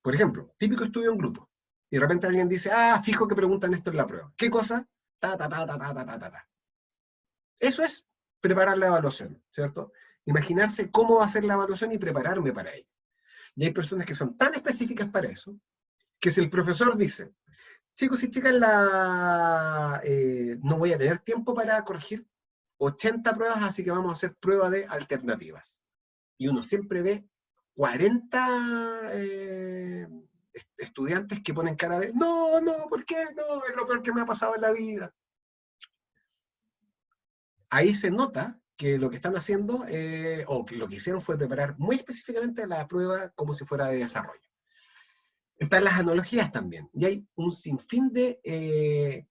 Por ejemplo, típico estudio en grupo. Y de repente alguien dice, fijo que preguntan esto en la prueba. ¿Qué cosa? Ta. Eso es preparar la evaluación, ¿cierto? Imaginarse cómo va a ser la evaluación y prepararme para ello. Y hay personas que son tan específicas para eso, que si el profesor dice, chicos y chicas, no voy a tener tiempo para corregir 80 pruebas, así que vamos a hacer prueba de alternativas. Y uno siempre ve 40 estudiantes que ponen cara de, no, ¿por qué? No, es lo peor que me ha pasado en la vida. Ahí se nota que lo que están haciendo, o que lo que hicieron fue preparar muy específicamente la prueba como si fuera de desarrollo. Están las analogías también, y hay un sinfín de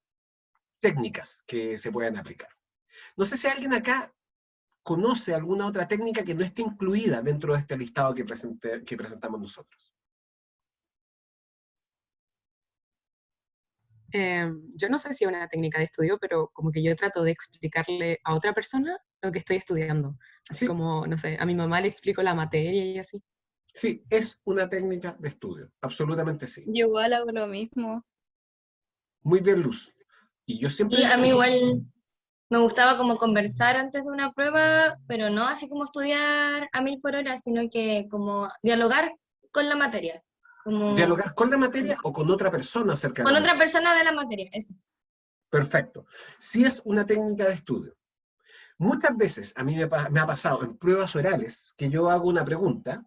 técnicas que se pueden aplicar. No sé si alguien acá conoce alguna otra técnica que no esté incluida dentro de este listado que presentamos nosotros. Yo no sé si es una técnica de estudio, pero como que yo trato de explicarle a otra persona lo que estoy estudiando. Así como, no sé, a mi mamá le explico la materia y así. Sí, es una técnica de estudio, absolutamente sí. Yo igual hago lo mismo. Muy bien, Luz. Y yo siempre... Y a mí igual me gustaba como conversar antes de una prueba, pero no así como estudiar a 1000 por hora, sino que como dialogar con la materia. Como ¿Dialogar con la materia o con otra persona acerca de con la otra materia? persona de la materia, eso. Perfecto. Sí es una técnica de estudio. Muchas veces a mí me ha pasado en pruebas orales que yo hago una pregunta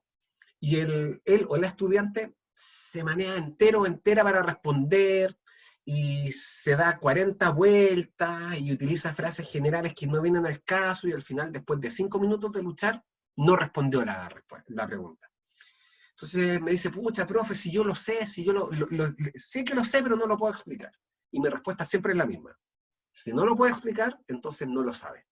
y él o la estudiante se maneja entero o entera para responder y se da 40 vueltas y utiliza frases generales que no vienen al caso y al final, después de 5 minutos de luchar, no respondió la pregunta. Entonces me dice, pucha, profe, si yo lo sé, si yo sé que lo sé, pero no lo puedo explicar. y mi respuesta siempre es la misma. Si no lo puede explicar, entonces no lo sabe.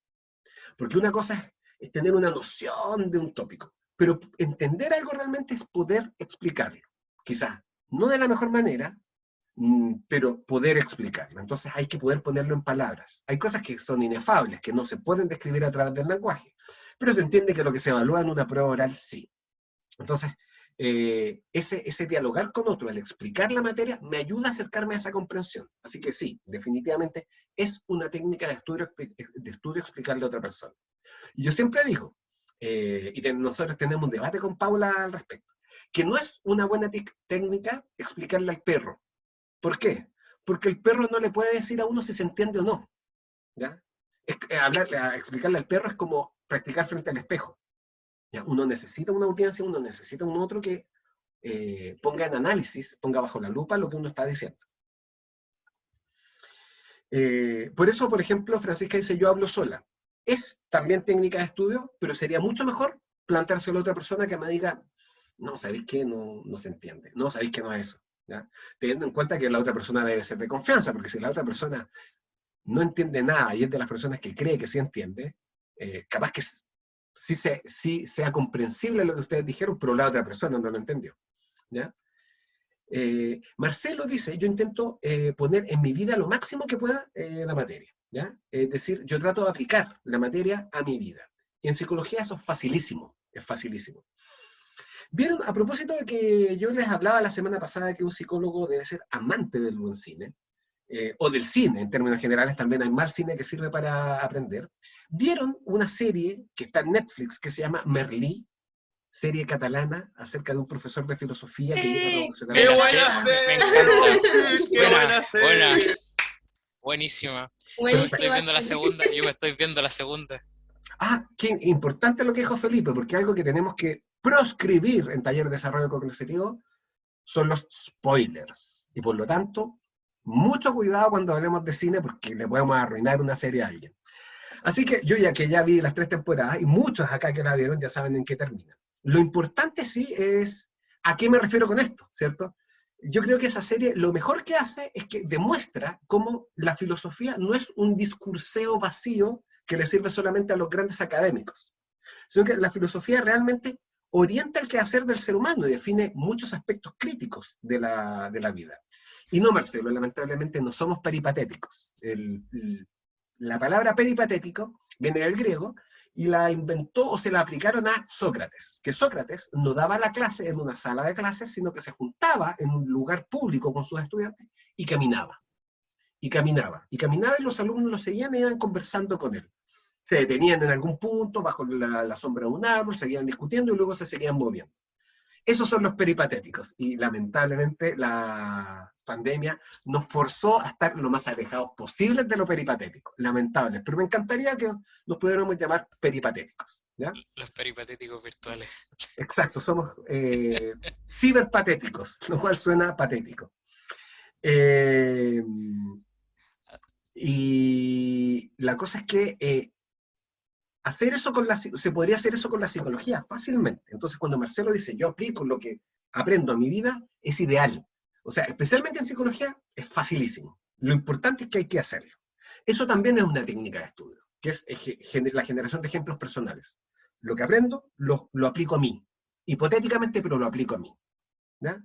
Porque una cosa es tener una noción de un tópico, pero entender algo realmente es poder explicarlo. Quizás no de la mejor manera, pero poder explicarlo. Entonces hay que poder ponerlo en palabras. Hay cosas que son inefables, que no se pueden describir a través del lenguaje, pero se entiende que lo que se evalúa en una prueba oral, sí. Entonces, ese dialogar con otro, el explicar la materia, me ayuda a acercarme a esa comprensión. Así que sí, definitivamente es una técnica de estudio explicarle a otra persona. Y yo siempre digo, nosotros tenemos un debate con Paula al respecto, que no es una buena técnica explicarle al perro. ¿Por qué? Porque el perro no le puede decir a uno si se entiende o no. ¿Ya? Explicarle al perro es como practicar frente al espejo. ¿Ya? Uno necesita una audiencia, uno necesita un otro que ponga en análisis, ponga bajo la lupa lo que uno está diciendo. Por eso, por ejemplo, Francisca dice, yo hablo sola. Es también técnica de estudio, pero sería mucho mejor planteárselo a otra persona que me diga, no, ¿sabéis qué? No se entiende. No, ¿sabéis qué? No es eso. ¿Ya? Teniendo en cuenta que la otra persona debe ser de confianza, porque si la otra persona no entiende nada y es de las personas que cree que sí entiende, capaz que sí sea comprensible lo que ustedes dijeron, pero la otra persona no lo entendió. ¿Ya? Marcelo dice, yo intento poner en mi vida lo máximo que pueda la materia. ¿Ya? Es decir, yo trato de aplicar la materia a mi vida. Y en psicología eso es facilísimo. Vieron, a propósito de que yo les hablaba la semana pasada que un psicólogo debe ser amante del buen cine, o del cine, en términos generales también hay mal cine que sirve para aprender. ¿Vieron una serie que está en Netflix que se llama Merlí? Serie catalana acerca de un profesor de filosofía que llega a revolucionar. ¡Qué buena serie! Me encanta. ¡Qué buena serie! Buena. Buenísima. Yo me estoy viendo la segunda. Ah, qué importante lo que dijo Felipe, porque algo que tenemos que proscribir en taller de desarrollo cognitivo son los spoilers. Y por lo tanto, mucho cuidado cuando hablemos de cine porque le podemos arruinar una serie a alguien. Así que yo ya vi las 3 temporadas y muchos acá que la vieron ya saben en qué termina. Lo importante sí es a qué me refiero con esto, ¿cierto? Yo creo que esa serie lo mejor que hace es que demuestra cómo la filosofía no es un discurseo vacío que le sirve solamente a los grandes académicos, sino que la filosofía realmente orienta el quehacer del ser humano y define muchos aspectos críticos de la vida. Y no, Marcelo, lamentablemente no somos peripatéticos. La palabra peripatético viene del griego y la inventó o se la aplicaron a Sócrates, que Sócrates no daba la clase en una sala de clases, sino que se juntaba en un lugar público con sus estudiantes y caminaba. Y caminaba y los alumnos lo seguían y iban conversando con él. Se detenían en algún punto, bajo la sombra de un árbol, seguían discutiendo y luego se seguían moviendo. Esos son los peripatéticos, y lamentablemente la pandemia nos forzó a estar lo más alejados posibles de lo peripatético. Lamentable, pero me encantaría que nos pudiéramos llamar peripatéticos. ¿Ya? Los peripatéticos virtuales. Exacto, somos ciberpatéticos, lo cual suena patético. Y la cosa es que se podría hacer eso con la psicología fácilmente. Entonces, cuando Marcelo dice, yo aplico lo que aprendo a mi vida, es ideal. O sea, especialmente en psicología, es facilísimo. Lo importante es que hay que hacerlo. Eso también es una técnica de estudio, que es la generación de ejemplos personales. Lo que aprendo, lo aplico a mí. Hipotéticamente, pero lo aplico a mí. ¿Ya?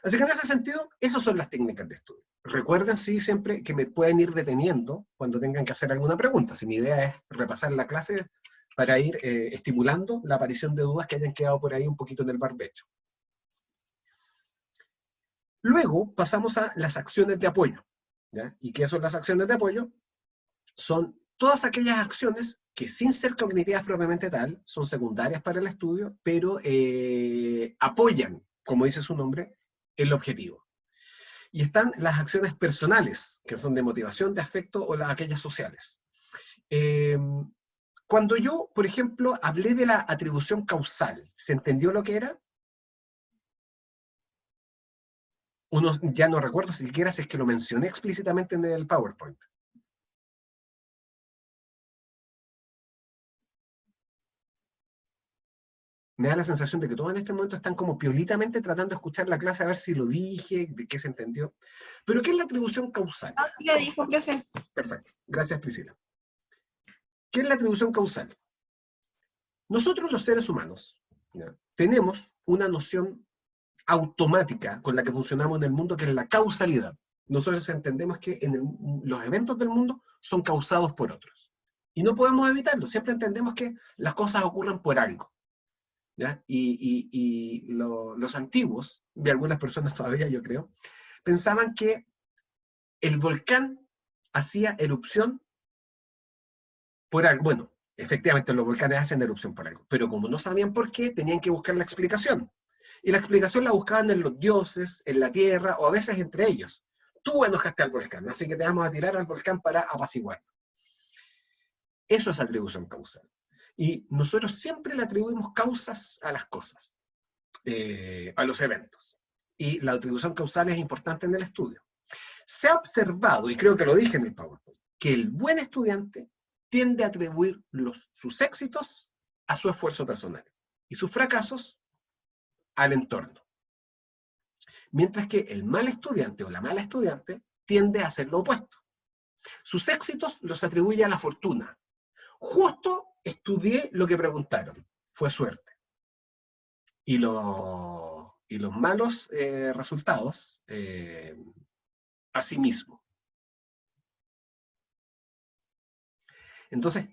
Así que en ese sentido, esas son las técnicas de estudio. Recuerden, sí, siempre que me pueden ir deteniendo cuando tengan que hacer alguna pregunta. Si mi idea es repasar la clase para ir estimulando la aparición de dudas que hayan quedado por ahí un poquito en el barbecho. Luego pasamos a las acciones de apoyo. ¿Ya? ¿Y qué son las acciones de apoyo? Son todas aquellas acciones que sin ser cognitivas propiamente tal, son secundarias para el estudio, pero apoyan, como dice su nombre, el objetivo. Y están las acciones personales, que son de motivación, de afecto, o aquellas sociales. Cuando yo, por ejemplo, hablé de la atribución causal, ¿se entendió lo que era? Ya no recuerdo siquiera si es que lo mencioné explícitamente en el PowerPoint. me da la sensación de que todos en este momento están como piolitamente tratando de escuchar la clase a ver si lo dije, de qué se entendió. Pero ¿qué es la atribución causal? No, sí lo dijo, profe. Perfecto. Gracias, Priscila. ¿Qué es la atribución causal? Nosotros los seres humanos, ¿ya?, tenemos una noción automática con la que funcionamos en el mundo, que es la causalidad. Nosotros entendemos que los eventos del mundo son causados por otros. Y no podemos evitarlo. Siempre entendemos que las cosas ocurren por algo, ¿ya? Los antiguos, y algunas personas todavía yo creo, pensaban que el volcán hacía erupción por algo. Bueno, efectivamente los volcanes hacen erupción por algo, pero como no sabían por qué, tenían que buscar la explicación. Y la explicación la buscaban en los dioses, en la tierra, o a veces entre ellos. Tú enojaste al volcán, así que te vamos a tirar al volcán para apaciguarlo. Eso es atribución causal. Y nosotros siempre le atribuimos causas a las cosas, a los eventos. Y la atribución causal es importante en el estudio. Se ha observado, y creo que lo dije en el PowerPoint, que el buen estudiante tiende a atribuir sus éxitos a su esfuerzo personal y sus fracasos al entorno. Mientras que el mal estudiante o la mala estudiante tiende a hacer lo opuesto. Sus éxitos los atribuye a la fortuna. Justo estudié lo que preguntaron, fue suerte. Y los malos resultados, a sí mismo. Entonces,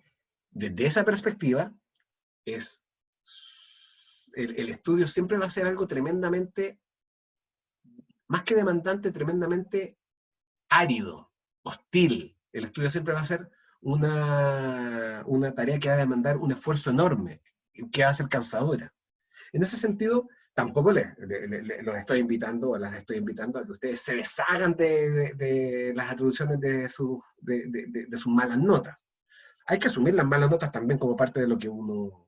desde esa perspectiva, el estudio siempre va a ser algo tremendamente, más que demandante, tremendamente árido, hostil. El estudio siempre va a ser una tarea que va a demandar un esfuerzo enorme, que va a ser cansadora. En ese sentido, tampoco los estoy invitando, o las estoy invitando a que ustedes se deshagan de las atribuciones de sus malas notas. Hay que asumir las malas notas también como parte de lo que uno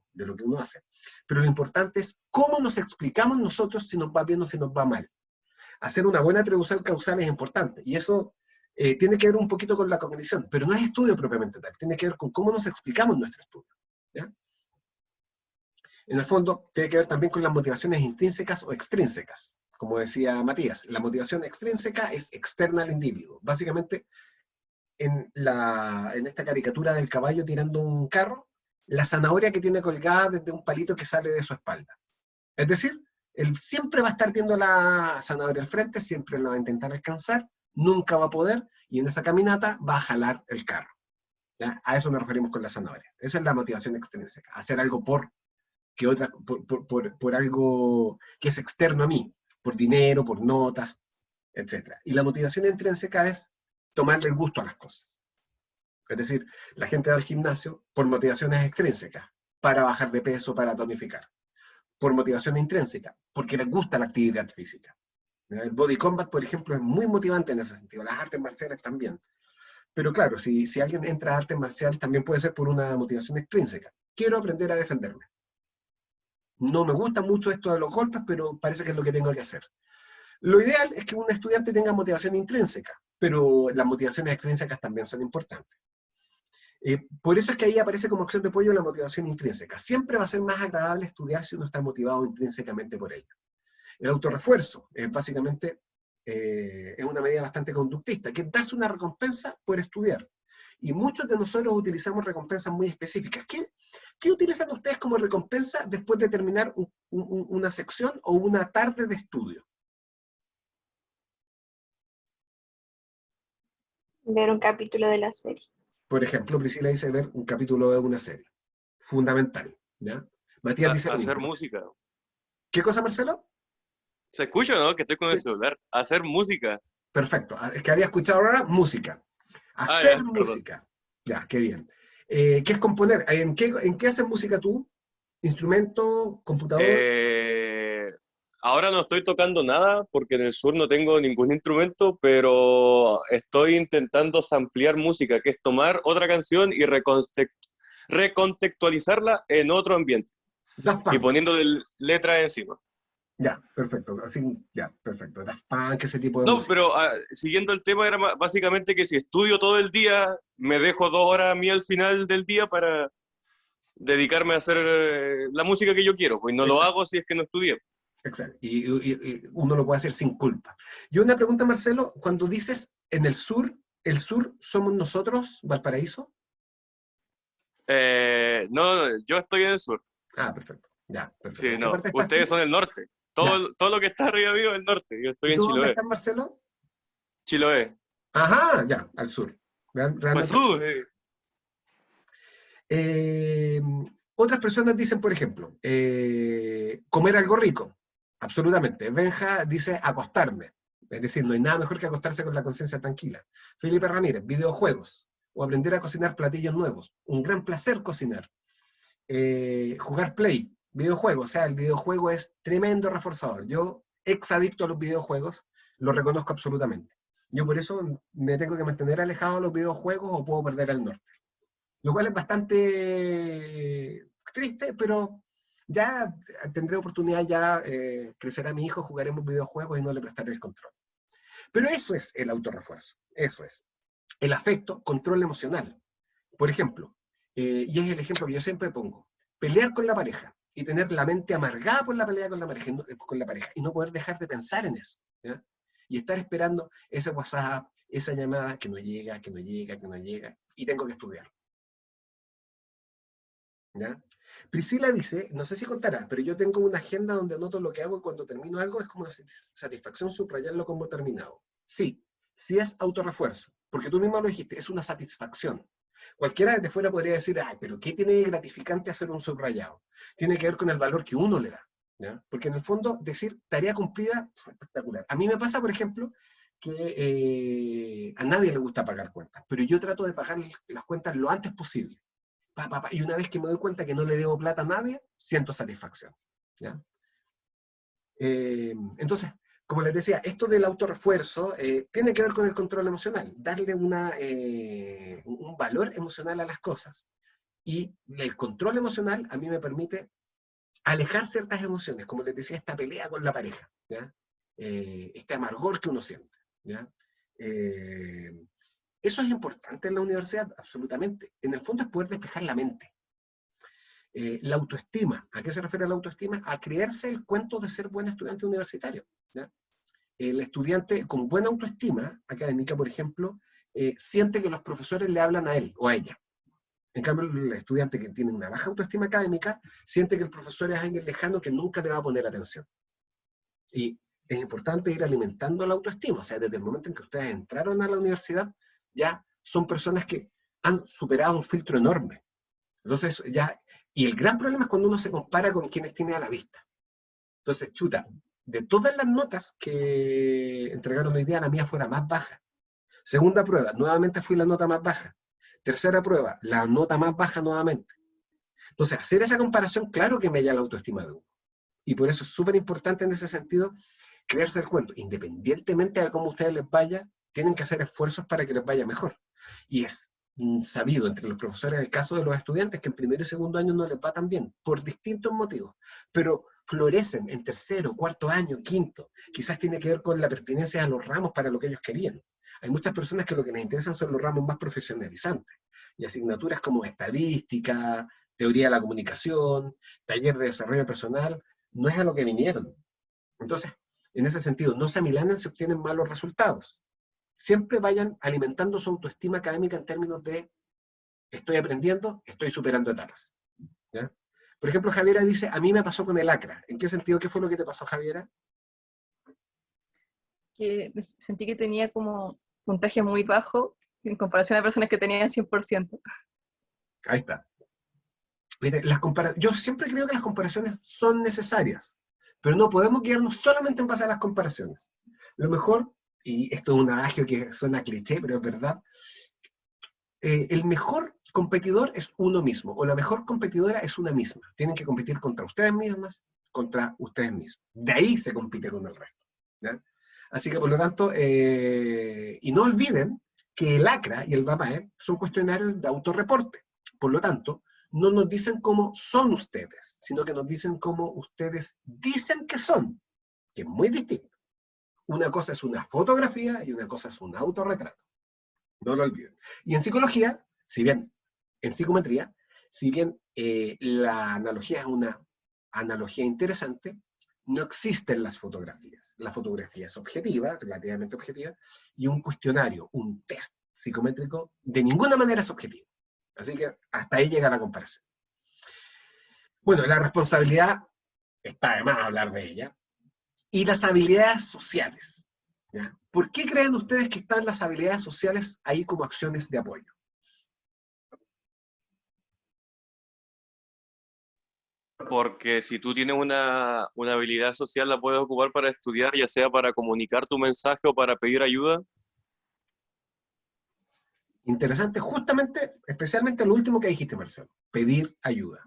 hace. Pero lo importante es cómo nos explicamos nosotros si nos va bien o si nos va mal. Hacer una buena atribución causal es importante, y eso tiene que ver un poquito con la cognición, pero no es estudio propiamente tal, tiene que ver con cómo nos explicamos nuestro estudio, ¿ya? En el fondo, tiene que ver también con las motivaciones intrínsecas o extrínsecas. Como decía Matías, la motivación extrínseca es externa al individuo. Básicamente, en esta caricatura del caballo tirando un carro, la zanahoria que tiene colgada desde un palito que sale de su espalda. Es decir, él siempre va a estar viendo la zanahoria al frente, siempre la va a intentar alcanzar, nunca va a poder, y en esa caminata va a jalar el carro, ¿ya? A eso nos referimos con la zanahoria. Esa es la motivación extrínseca, hacer algo por algo que es externo a mí, por dinero, por notas, etc. Y la motivación intrínseca es tomarle el gusto a las cosas. Es decir, la gente va al gimnasio por motivaciones extrínsecas, para bajar de peso, para tonificar. Por motivación intrínseca, porque les gusta la actividad física. El body combat, por ejemplo, es muy motivante en ese sentido, las artes marciales también. Pero claro, si alguien entra a artes marciales, también puede ser por una motivación extrínseca. Quiero aprender a defenderme. No me gusta mucho esto de los golpes, pero parece que es lo que tengo que hacer. Lo ideal es que un estudiante tenga motivación intrínseca, pero las motivaciones extrínsecas también son importantes. Por eso es que ahí aparece como opción de apoyo la motivación intrínseca. Siempre va a ser más agradable estudiar si uno está motivado intrínsecamente por ello. El autorrefuerzo básicamente es una medida bastante conductista, que es darse una recompensa por estudiar. Y muchos de nosotros utilizamos recompensas muy específicas. ¿Qué utilizan ustedes como recompensa después de terminar una sección o una tarde de estudio? Ver un capítulo de la serie. Por ejemplo, Priscila dice ver un capítulo de una serie. Fundamental, ¿ya? Matías dice hacer música. ¿Qué cosa, Marcelo? ¿Se escucha, no? Que estoy con el celular. Hacer música. Perfecto. Es que había escuchado ahora música. Hacer música. Ya, qué bien. ¿Qué es componer? ¿En qué haces música tú? ¿Instrumento? ¿Computador? Ahora no estoy tocando nada porque en el sur no tengo ningún instrumento, pero estoy intentando samplear música, que es tomar otra canción y recontextualizarla en otro ambiente. Y poniéndole letra encima. Ya, perfecto. Así, ya, perfecto. Daft Punk, ese tipo de música. Pero siguiendo el tema, era básicamente que si estudio todo el día, me dejo 2 horas a mí al final del día para dedicarme a hacer la música que yo quiero, pues no lo Exacto. hago si es que no estudié. Exacto. Y uno lo puede hacer sin culpa. Y una pregunta, Marcelo, cuando dices en el sur somos nosotros, Valparaíso. No, yo estoy en el sur. Ah, perfecto. Ya, perfecto. Sí, ¿En qué no, parte estás ustedes tú? son el norte. Ya. Todo lo que está arriba mío es el norte. Yo estoy ¿Y en tú dónde Chiloé. estás, Marcelo? Chiloé. Ajá, ya, al sur. Pues Realmente al sur. sí. Otras personas dicen, por ejemplo, comer algo rico. Absolutamente. Benja dice acostarme. Es decir, no hay nada mejor que acostarse con la conciencia tranquila. Felipe Ramírez, videojuegos. O aprender a cocinar platillos nuevos. Un gran placer cocinar. Jugar Play, videojuegos. O sea, el videojuego es tremendo reforzador. Yo, ex adicto a los videojuegos, lo reconozco absolutamente. Yo por eso me tengo que mantener alejado de los videojuegos o puedo perder el norte. Lo cual es bastante triste, pero ya tendré oportunidad, ya crecerá mi hijo, jugaremos videojuegos y no le prestaré el control. Pero eso es el autorrefuerzo, eso es. El afecto, control emocional. Por ejemplo, y es el ejemplo que yo siempre pongo, pelear con la pareja y tener la mente amargada por la pelea con la pareja y no poder dejar de pensar en eso, ¿ya? Y estar esperando ese WhatsApp, esa llamada que no llega, que no llega, que no llega, y tengo que estudiar. ¿Ya? Priscila dice, no sé si contará, pero yo tengo una agenda donde anoto lo que hago y cuando termino algo es como una satisfacción subrayarlo como terminado. Sí, sí es autorrefuerzo, porque tú misma lo dijiste, es una satisfacción. Cualquiera desde fuera podría decir, ay, pero ¿qué tiene de gratificante hacer un subrayado? Tiene que ver con el valor que uno le da, ¿ya? Porque en el fondo decir tarea cumplida, espectacular. A mí me pasa, por ejemplo, que a nadie le gusta pagar cuentas, pero yo trato de pagar las cuentas lo antes posible. Y una vez que me doy cuenta que no le debo plata a nadie, siento satisfacción, ¿ya? Entonces, como les decía, esto del autorrefuerzo tiene que ver con el control emocional, darle un valor emocional a las cosas. Y el control emocional a mí me permite alejar ciertas emociones, como les decía, esta pelea con la pareja, ¿ya? Este amargor que uno siente, ¿ya? Eso es importante en la universidad, absolutamente. En el fondo es poder despejar la mente. La autoestima, ¿a qué se refiere la autoestima? A creerse el cuento de ser buen estudiante universitario, ¿ya? El estudiante con buena autoestima académica, por ejemplo, siente que los profesores le hablan a él o a ella. En cambio, el estudiante que tiene una baja autoestima académica siente que el profesor es alguien lejano que nunca le va a poner atención. Y es importante ir alimentando la autoestima. O sea, desde el momento en que ustedes entraron a la universidad, ya son personas que han superado un filtro enorme. Entonces, ya, y el gran problema es cuando uno se compara con quienes tiene a la vista. Entonces, chuta, de todas las notas que entregaron hoy día, la mía fue la más baja. Segunda prueba, nuevamente fui la nota más baja. Tercera prueba, la nota más baja nuevamente. Entonces, hacer esa comparación, claro que me halla la autoestima de uno. Y por eso es súper importante en ese sentido creerse el cuento. Independientemente de cómo a ustedes les vaya, tienen que hacer esfuerzos para que les vaya mejor. Y es sabido entre los profesores, el caso de los estudiantes, que en primero y segundo año no les va tan bien, por distintos motivos, pero florecen en tercero, cuarto año, quinto. Quizás tiene que ver con la pertinencia a los ramos para lo que ellos querían. Hay muchas personas que lo que les interesan son los ramos más profesionalizantes, y asignaturas como estadística, teoría de la comunicación, taller de desarrollo personal, no es a lo que vinieron. Entonces, en ese sentido, no se amilanen si obtienen malos resultados. Siempre vayan alimentando su autoestima académica en términos de estoy aprendiendo, estoy superando etapas, ¿ya? Por ejemplo, Javiera dice, a mí me pasó con el ACRA. ¿En qué sentido? ¿Qué fue lo que te pasó, Javiera? Que sentí que tenía como puntaje muy bajo en comparación a personas que tenían 100%. Ahí está. Mire, yo siempre creo que las comparaciones son necesarias, pero no podemos guiarnos solamente en base a las comparaciones. Lo mejor, y esto es un adagio que suena cliché, pero es verdad, el mejor competidor es uno mismo, o la mejor competidora es una misma. Tienen que competir contra ustedes mismas, contra ustedes mismos. De ahí se compite con el resto, ¿ya? Así que, por lo tanto, y no olviden que el ACRA y el VAPAE son cuestionarios de autorreporte. Por lo tanto, no nos dicen cómo son ustedes, sino que nos dicen cómo ustedes dicen que son, que es muy distinto. Una cosa es una fotografía y una cosa es un autorretrato. No lo olviden. Y en psicología, si bien en psicometría, Si bien la analogía es una analogía interesante, no existen las fotografías. La fotografía es objetiva, relativamente objetiva, y un cuestionario, un test psicométrico, de ninguna manera es objetivo. Así que hasta ahí llega la comparación. Bueno, la responsabilidad, está de más hablar de ella, y las habilidades sociales. ¿Ya? ¿Por qué creen ustedes que están las habilidades sociales ahí como acciones de apoyo? Porque si tú tienes una habilidad social, la puedes ocupar para estudiar, ya sea para comunicar tu mensaje o para pedir ayuda. Interesante, justamente, especialmente lo último que dijiste, Marcelo, pedir ayuda.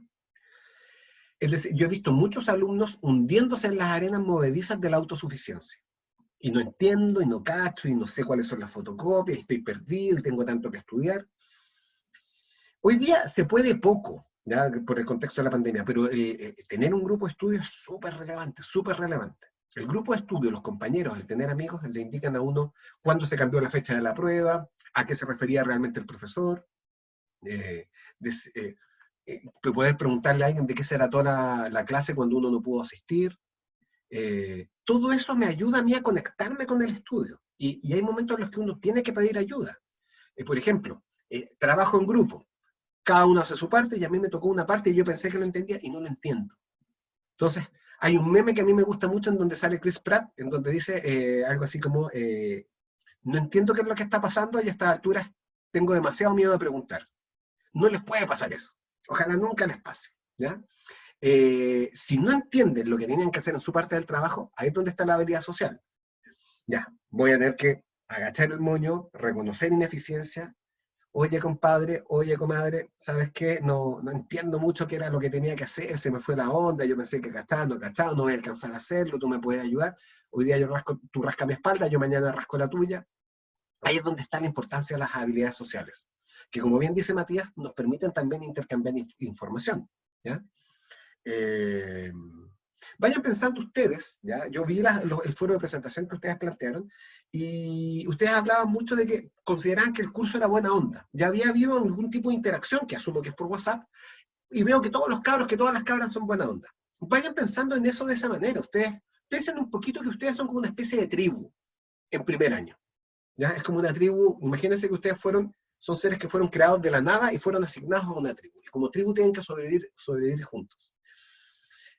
Es decir, yo he visto muchos alumnos hundiéndose en las arenas movedizas de la autosuficiencia. Y no entiendo, y no cacho, y no sé cuáles son las fotocopias, y estoy perdido, y tengo tanto que estudiar. Hoy día se puede poco, ¿ya? Por el contexto de la pandemia, pero tener un grupo de estudio es súper relevante, súper relevante. El grupo de estudio, los compañeros, el tener amigos, le indican a uno cuándo se cambió la fecha de la prueba, a qué se refería realmente el profesor, poder preguntarle a alguien de qué será toda la clase cuando uno no pudo asistir. Todo eso me ayuda a mí a conectarme con el estudio. Y hay momentos en los que uno tiene que pedir ayuda. Por ejemplo, trabajo en grupo. Cada uno hace su parte y a mí me tocó una parte y yo pensé que lo entendía y no lo entiendo. Entonces, hay un meme que a mí me gusta mucho en donde sale Chris Pratt, en donde dice algo así como, no entiendo qué es lo que está pasando y a estas alturas tengo demasiado miedo de preguntar. No les puede pasar eso. Ojalá nunca les pase, ¿ya? Si no entienden lo que tenían que hacer en su parte del trabajo, ahí es donde está la habilidad social. Ya, voy a tener que agachar el moño, reconocer ineficiencia. Oye, compadre, oye, comadre, ¿sabes qué? No entiendo mucho qué era lo que tenía que hacer, se me fue la onda, yo pensé que cachaba, no voy a alcanzar a hacerlo, tú me puedes ayudar. Hoy día tú rasca mi espalda, yo mañana rasco la tuya. Ahí es donde está la importancia de las habilidades sociales, que como bien dice Matías, nos permiten también intercambiar información, ¿ya? Vayan pensando ustedes, ¿ya? Yo vi el foro de presentación que ustedes plantearon, y ustedes hablaban mucho de que consideraban que el curso era buena onda. Ya había habido algún tipo de interacción, que asumo que es por WhatsApp, y veo que todos los cabros, que todas las cabras son buena onda. Vayan pensando en eso de esa manera. Ustedes piensen un poquito que ustedes son como una especie de tribu en primer año. ¿Ya? Es como una tribu, imagínense que ustedes son seres que fueron creados de la nada y fueron asignados a una tribu. Y como tribu tienen que sobrevivir juntos.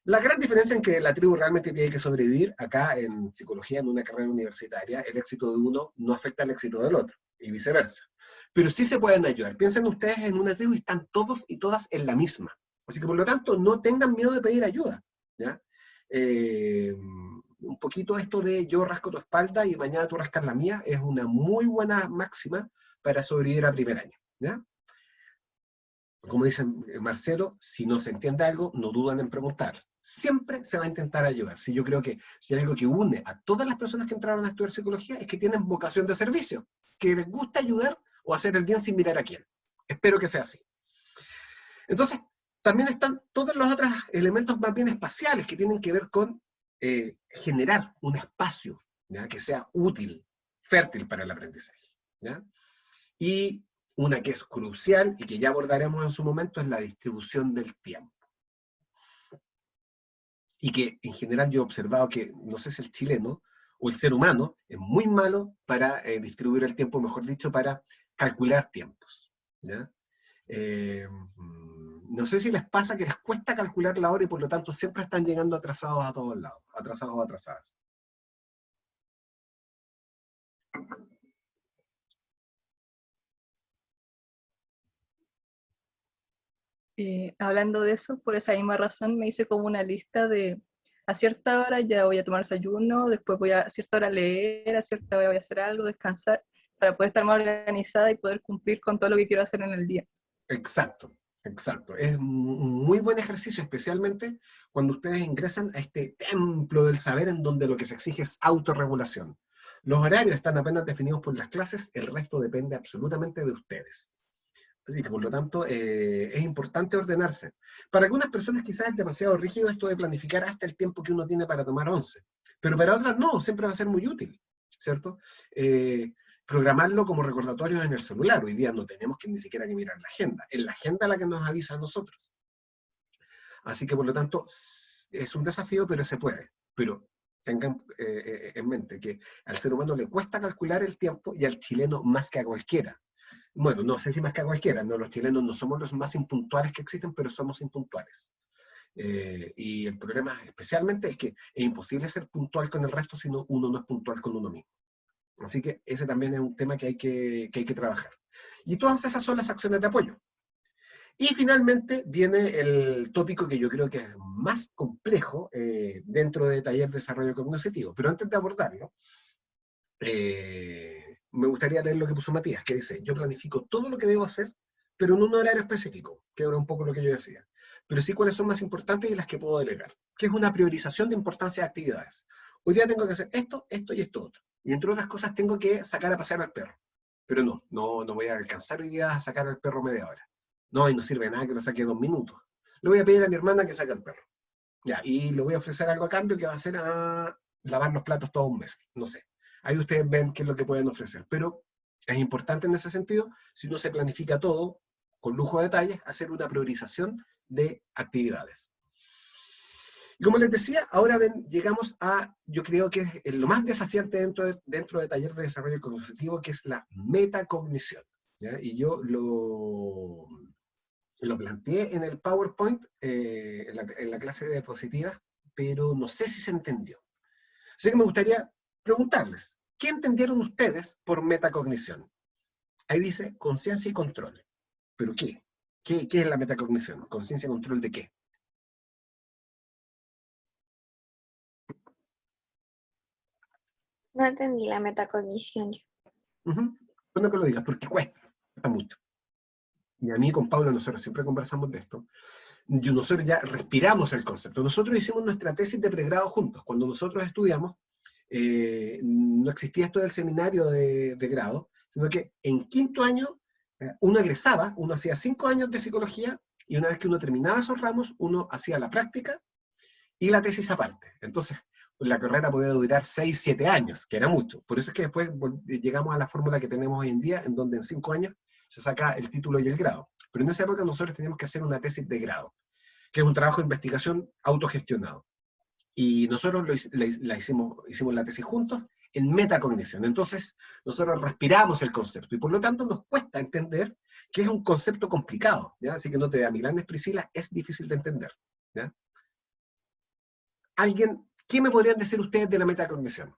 La gran diferencia en que la tribu realmente tiene que sobrevivir, acá en psicología, en una carrera universitaria, el éxito de uno no afecta al éxito del otro, y viceversa. Pero sí se pueden ayudar. Piensen ustedes en una tribu y están todos y todas en la misma. Así que por lo tanto, no tengan miedo de pedir ayuda, ¿ya? Un poquito esto de yo rasco tu espalda y mañana tú rascas la mía, es una muy buena máxima para sobrevivir a primer año, ¿ya? Como dice Marcelo, si no se entiende algo, no dudan en preguntar. Siempre se va a intentar ayudar. Si yo creo que si hay algo que une a todas las personas que entraron a estudiar psicología es que tienen vocación de servicio, que les gusta ayudar o hacer el bien sin mirar a quién. Espero que sea así. Entonces, también están todos los otros elementos más bien espaciales que tienen que ver con generar un espacio, ¿ya? Que sea útil, fértil para el aprendizaje, ¿ya? Y una que es crucial y que ya abordaremos en su momento es la distribución del tiempo. Y que en general yo he observado que, no sé si el chileno o el ser humano es muy malo para distribuir el tiempo, mejor dicho, para calcular tiempos, ¿ya? No sé si les pasa que les cuesta calcular la hora y por lo tanto siempre están llegando atrasados a todos lados, atrasados o atrasadas. Hablando de eso, por esa misma razón me hice como una lista de a cierta hora ya voy a tomar desayuno, después voy a cierta hora leer, a cierta hora voy a hacer algo, descansar, para poder estar más organizada y poder cumplir con todo lo que quiero hacer en el día. Exacto, exacto. Es un muy buen ejercicio, especialmente cuando ustedes ingresan a este templo del saber en donde lo que se exige es autorregulación. Los horarios están apenas definidos por las clases, el resto depende absolutamente de ustedes. Así que, por lo tanto, es importante ordenarse. Para algunas personas quizás es demasiado rígido esto de planificar hasta el tiempo que uno tiene para tomar once, pero para otras no, siempre va a ser muy útil, ¿cierto? programarlo como recordatorios en el celular. Hoy día no tenemos ni siquiera que mirar la agenda. Es la agenda la que nos avisa a nosotros. Así que, por lo tanto, es un desafío, pero se puede. Pero tengan en mente que al ser humano le cuesta calcular el tiempo y al chileno más que a cualquiera. Bueno, no sé si más que a cualquiera, no, los chilenos no somos los más impuntuales que existen, pero somos impuntuales. Y el problema especialmente es que es imposible ser puntual con el resto si uno no es puntual con uno mismo. Así que ese también es un tema que hay que trabajar. Y todas esas son las acciones de apoyo. Y finalmente viene el tópico que yo creo que es más complejo dentro de taller de desarrollo cognitivo. Pero antes de abordarlo, me gustaría leer lo que puso Matías, que dice: yo planifico todo lo que debo hacer, pero en un horario específico, que era un poco lo que yo decía. Pero sí cuáles son más importantes y las que puedo delegar, que es una priorización de importancia de actividades. Hoy día tengo que hacer esto, esto y esto otro. Y entre otras cosas tengo que sacar a pasear al perro. Pero no voy a alcanzar hoy día a sacar al perro media hora. No, y no sirve de nada que lo saque 2 minutos. Le voy a pedir a mi hermana que saque al perro. Ya, y le voy a ofrecer algo a cambio que va a ser a lavar los platos todo un mes. No sé. Ahí ustedes ven qué es lo que pueden ofrecer. Pero es importante en ese sentido, si no se planifica todo, con lujo de detalles, hacer una priorización de actividades. Y como les decía, ahora llegamos a, yo creo que es lo más desafiante dentro de taller de desarrollo cognitivo, que es la metacognición, ¿ya? Y yo lo planteé en el PowerPoint, en la clase de diapositivas, pero no sé si se entendió. Así que me gustaría preguntarles, ¿qué entendieron ustedes por metacognición? Ahí dice conciencia y control. ¿Pero qué? ¿Qué es la metacognición? ¿Conciencia y control de qué? No entendí la metacognición. Bueno que lo digas, porque cuesta mucho. Y a mí con Pablo nosotros siempre conversamos de esto. Y nosotros ya respiramos el concepto. Nosotros hicimos nuestra tesis de pregrado juntos. Cuando nosotros estudiamos, no existía esto del seminario de grado, sino que en quinto año uno egresaba, uno hacía 5 años de psicología, y una vez que uno terminaba esos ramos, uno hacía la práctica y la tesis aparte. Entonces, la carrera podía durar 6, 7 años, que era mucho. Por eso es que después llegamos a la fórmula que tenemos hoy en día, en donde en 5 años se saca el título y el grado. Pero en esa época nosotros teníamos que hacer una tesis de grado, que es un trabajo de investigación autogestionado. Y nosotros hicimos la tesis juntos en metacognición. Entonces, nosotros respiramos el concepto, y por lo tanto nos cuesta entender que es un concepto complicado, ¿ya? Así que no te da milanes, Priscila, es difícil de entender, ¿ya? ¿Qué me podrían decir ustedes de la metacognición?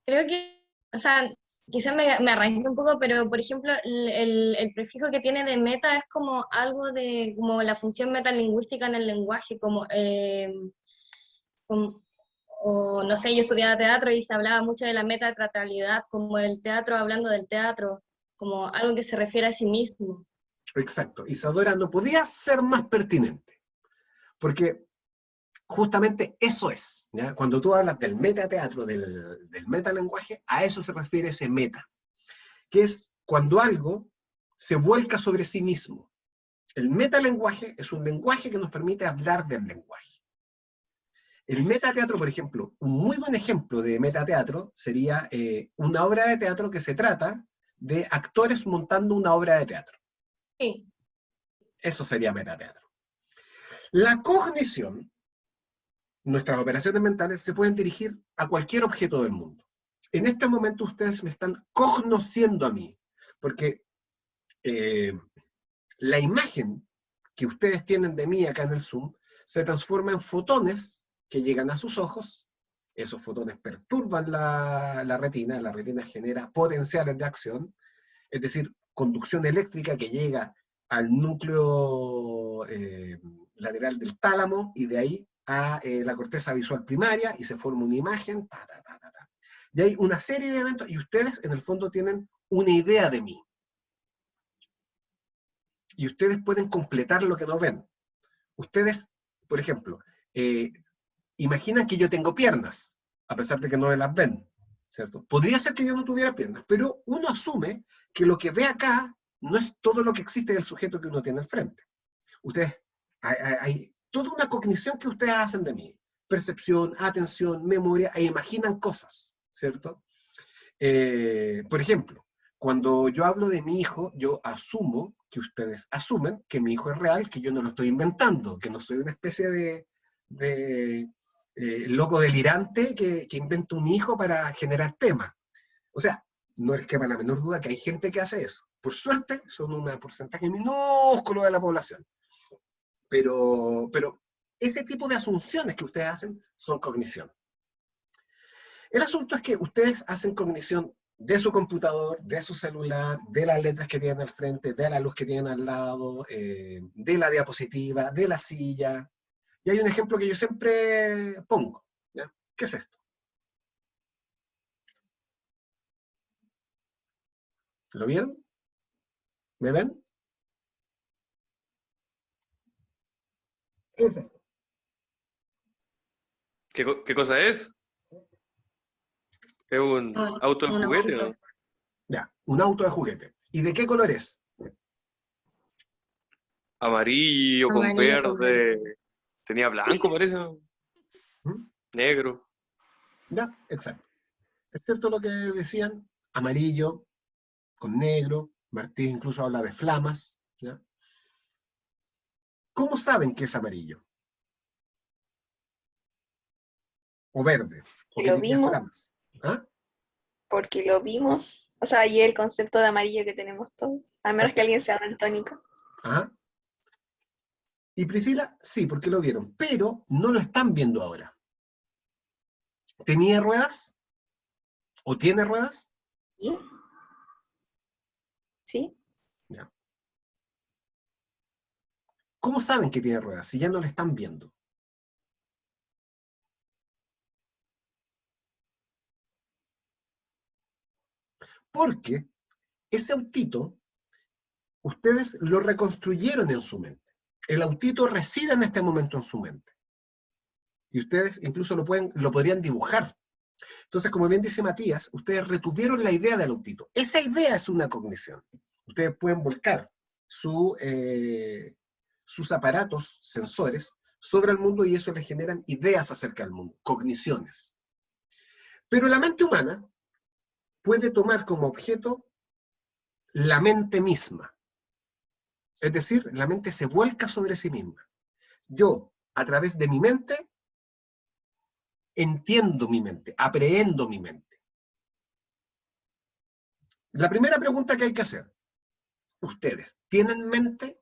Creo que, o sea, quizás me arranqué un poco, pero por ejemplo, el prefijo que tiene de meta es como algo de, como la función metalingüística en el lenguaje, o no sé, yo estudiaba teatro y se hablaba mucho de la metateatralidad, como el teatro hablando del teatro, como algo que se refiere a sí mismo. Exacto. Isadora no podía ser más pertinente, porque justamente eso es, ¿ya? Cuando tú hablas del metateatro, del metalenguaje, a eso se refiere ese meta, que es cuando algo se vuelca sobre sí mismo. El metalenguaje es un lenguaje que nos permite hablar del lenguaje. El metateatro, por ejemplo, un muy buen ejemplo de metateatro sería una obra de teatro que se trata de actores montando una obra de teatro. Sí. Eso sería metateatro. La cognición, nuestras operaciones mentales, se pueden dirigir a cualquier objeto del mundo. En este momento ustedes me están cognosciendo a mí, porque la imagen que ustedes tienen de mí acá en el Zoom se transforma en fotones que llegan a sus ojos. Esos fotones perturban la retina genera potenciales de acción, es decir, conducción eléctrica que llega al núcleo lateral del tálamo, y de ahí a la corteza visual primaria, y se forma una imagen, y hay una serie de eventos, y ustedes en el fondo tienen una idea de mí. Y ustedes pueden completar lo que no ven. Ustedes, por ejemplo, imaginan que yo tengo piernas, a pesar de que no las ven, ¿cierto? Podría ser que yo no tuviera piernas, pero uno asume que lo que ve acá no es todo lo que existe del sujeto que uno tiene al frente. Ustedes, hay toda una cognición que ustedes hacen de mí. Percepción, atención, memoria, e imaginan cosas, ¿cierto? Por ejemplo, cuando yo hablo de mi hijo, yo asumo que ustedes asumen que mi hijo es real, que yo no lo estoy inventando, que no soy una especie de loco delirante que inventa un hijo para generar temas. O sea, no les quepa la menor duda que hay gente que hace eso. Por suerte, son un porcentaje minúsculo de la población. Pero ese tipo de asunciones que ustedes hacen son cognición. El asunto es que ustedes hacen cognición de su computador, de su celular, de las letras que tienen al frente, de la luz que tienen al lado, de la diapositiva, de la silla. Y hay un ejemplo que yo siempre pongo, ¿ya? ¿Qué es esto? ¿Lo vieron? ¿Me ven? ¿Qué es esto? ¿Qué cosa es? Es un auto de juguete, ¿no? Ya, un auto de juguete. ¿Y de qué color es? Amarillo con Amarillo con verde. Tenía blanco, parece. ¿Mm? Negro. Ya, exacto. Es cierto lo que decían, amarillo con negro. Martí incluso habla de flamas, ¿ya? ¿Cómo saben que es amarillo? O verde, o que Lo tenía vimos. flamas. ¿Ah? Porque lo vimos. O sea, y el concepto de amarillo que tenemos todos. A menos que alguien sea daltónico. Ajá. Y Priscila, sí, porque lo vieron, pero no lo están viendo ahora. ¿Tenía ruedas? ¿O tiene ruedas? ¿Sí? ¿Sí? Ya. ¿Cómo saben que tiene ruedas si ya no lo están viendo? Porque ese autito, ustedes lo reconstruyeron en su mente. El autito reside en este momento en su mente. Y ustedes incluso lo podrían dibujar. Entonces, como bien dice Matías, ustedes retuvieron la idea del autito. Esa idea es una cognición. Ustedes pueden volcar sus aparatos sensores sobre el mundo y eso les generan ideas acerca del mundo, cogniciones. Pero la mente humana puede tomar como objeto la mente misma. Es decir, la mente se vuelca sobre sí misma. Yo, a través de mi mente, entiendo mi mente, aprehendo mi mente. La primera pregunta que hay que hacer, ¿ustedes tienen mente?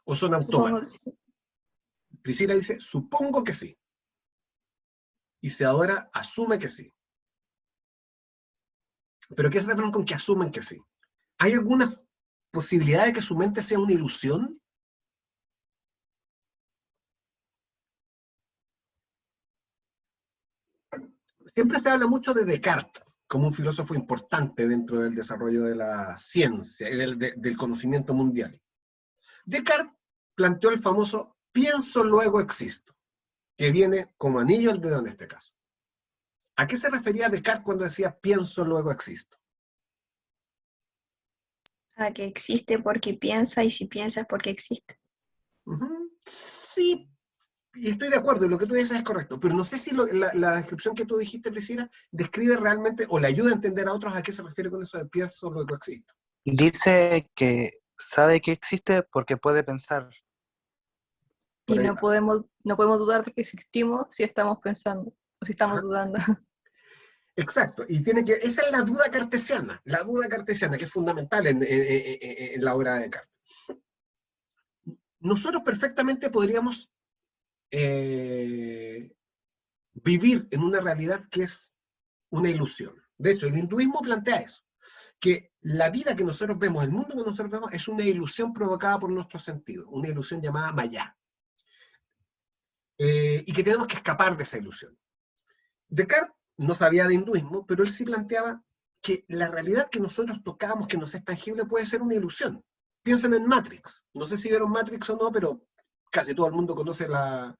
¿O son autómatas? Priscila dice, supongo que sí. Y Isadora asume que sí. ¿Pero qué se refieren con que asumen que sí? ¿Hay alguna posibilidad de que su mente sea una ilusión? Siempre se habla mucho de Descartes, como un filósofo importante dentro del desarrollo de la ciencia, del conocimiento mundial. Descartes planteó el famoso pienso luego existo, que viene como anillo al dedo en este caso. ¿A qué se refería Descartes cuando decía pienso luego existo? A que existe porque piensa y si piensas porque existe. Sí, y estoy de acuerdo, y lo que tú dices es correcto, pero no sé si la descripción que tú dijiste, Priscila, describe realmente o le ayuda a entender a otros a qué se refiere con eso de pienso luego existo. Dice que sabe que existe porque puede pensar. Y no podemos dudar de que existimos si estamos pensando, o si estamos dudando. Exacto, y esa es la duda cartesiana, que es fundamental en la obra de Descartes. Nosotros perfectamente podríamos vivir en una realidad que es una ilusión. De hecho, el hinduismo plantea eso, que la vida que nosotros vemos, el mundo que nosotros vemos, es una ilusión provocada por nuestros sentidos, una ilusión llamada Maya. Y que tenemos que escapar de esa ilusión. Descartes no sabía de hinduismo, pero él sí planteaba que la realidad que nosotros tocamos, que nos es tangible, puede ser una ilusión. Piensen en Matrix. No sé si vieron Matrix o no, pero casi todo el mundo conoce la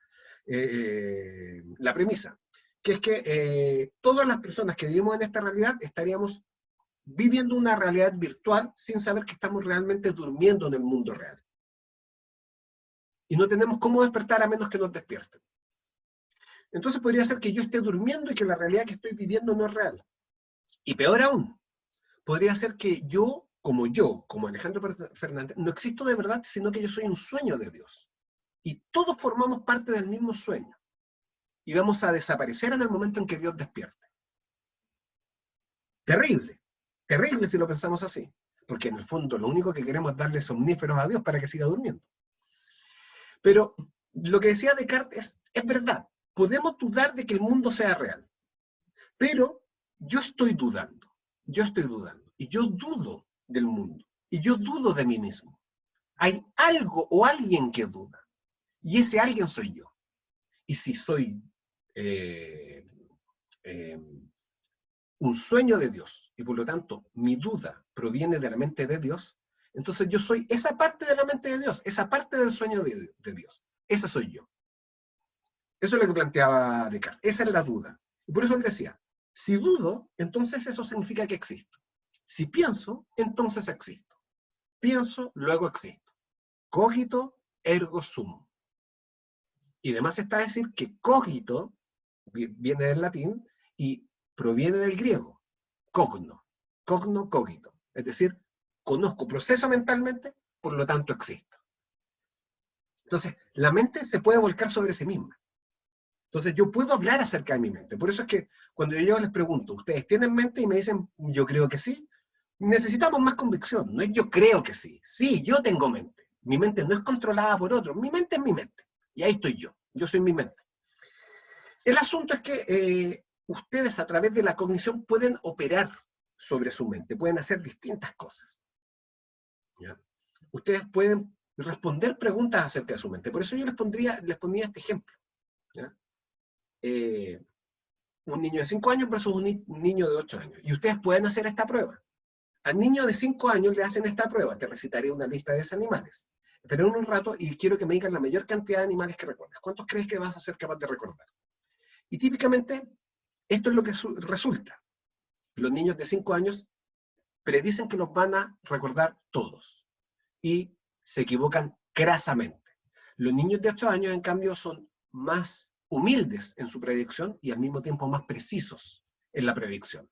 premisa, que es que todas las personas que vivimos en esta realidad estaríamos viviendo una realidad virtual sin saber que estamos realmente durmiendo en el mundo real. Y no tenemos cómo despertar a menos que nos despierten. Entonces podría ser que yo esté durmiendo y que la realidad que estoy viviendo no es real. Y peor aún, podría ser que yo, como Alejandro Fernández, no existo de verdad, sino que yo soy un sueño de Dios. Y todos formamos parte del mismo sueño. Y vamos a desaparecer en el momento en que Dios despierte. Terrible, terrible si lo pensamos así. Porque en el fondo lo único que queremos es darle somníferos a Dios para que siga durmiendo. Pero lo que decía Descartes es verdad. Podemos dudar de que el mundo sea real. Pero yo estoy dudando. Yo estoy dudando. Y yo dudo del mundo. Y yo dudo de mí mismo. Hay algo o alguien que duda. Y ese alguien soy yo. Y si soy un sueño de Dios, y por lo tanto mi duda proviene de la mente de Dios, entonces yo soy esa parte de la mente de Dios, esa parte del sueño de Dios. Esa soy yo. Eso es lo que planteaba Descartes. Esa es la duda. Y por eso él decía, si dudo, entonces eso significa que existo. Si pienso, entonces existo. Pienso, luego existo. Cogito, ergo sum. Y además está a decir que cogito viene del latín y proviene del griego. Cogno. Cogno, cogito. Es decir, conozco, proceso mentalmente, por lo tanto existo. Entonces, la mente se puede volcar sobre sí misma. Entonces, yo puedo hablar acerca de mi mente. Por eso es que cuando yo les pregunto, ¿ustedes tienen mente? Y me dicen, yo creo que sí. Necesitamos más convicción. No es yo creo que sí. Sí, yo tengo mente. Mi mente no es controlada por otros. Mi mente es mi mente. Y ahí estoy yo. Yo soy mi mente. El asunto es que ustedes a través de la cognición pueden operar sobre su mente. Pueden hacer distintas cosas. ¿Ya? Ustedes pueden responder preguntas acerca de su mente. Por eso yo les ponía este ejemplo. ¿Ya? Un niño de 5 años versus un niño de 8 años. Y ustedes pueden hacer esta prueba. Al niño de 5 años le hacen esta prueba. Te recitaré una lista de esos animales. Esperen un rato y quiero que me digan la mayor cantidad de animales que recuerdas. ¿Cuántos crees que vas a ser capaz de recordar? Y típicamente, esto es lo que resulta. Los niños de 5 años predicen que los van a recordar todos. Y se equivocan crasamente. Los niños de 8 años, en cambio, son más humildes en su predicción y al mismo tiempo más precisos en la predicción.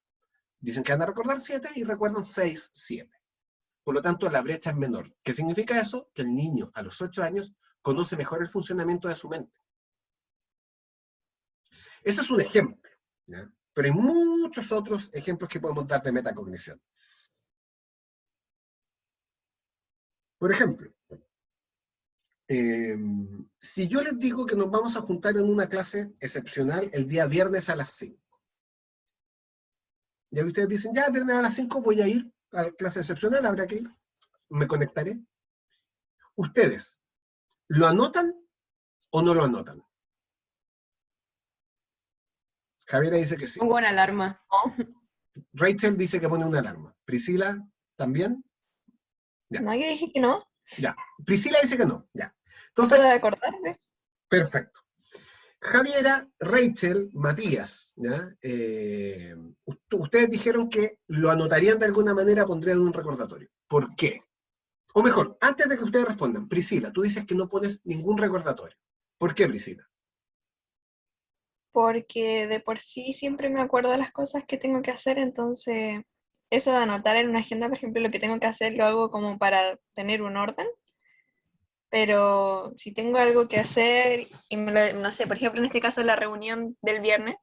Dicen que van a recordar 7 y recuerdan 6, 7. Por lo tanto, la brecha es menor. ¿Qué significa eso? Que el niño a los 8 años conoce mejor el funcionamiento de su mente. Ese es un ejemplo, ¿ya? Pero hay muchos otros ejemplos que podemos dar de metacognición. Por ejemplo, si yo les digo que nos vamos a juntar en una clase excepcional el día viernes a las 5. Ya ustedes dicen, ya, viernes a las 5 voy a ir a la clase excepcional, habrá que ir. Me conectaré. ¿Ustedes lo anotan o no lo anotan? Javiera dice que sí. Pongo una alarma. Rachel dice que pone una alarma. Priscila, ¿también? Ya. No, yo dije que no. Ya. Priscila dice que no. Ya. Entonces, ¿Puedo acordarme? perfecto. Javiera, Rachel, Matías, ¿ya? Ustedes dijeron que lo anotarían de alguna manera, pondrían un recordatorio. ¿Por qué? O mejor, antes de que ustedes respondan, Priscila, tú dices que no pones ningún recordatorio. ¿Por qué, Priscila? Porque de por sí siempre me acuerdo de las cosas que tengo que hacer, entonces eso de anotar en una agenda, por ejemplo, lo que tengo que hacer lo hago como para tener un orden, pero si tengo algo que hacer, y no sé, por ejemplo, en este caso la reunión del viernes,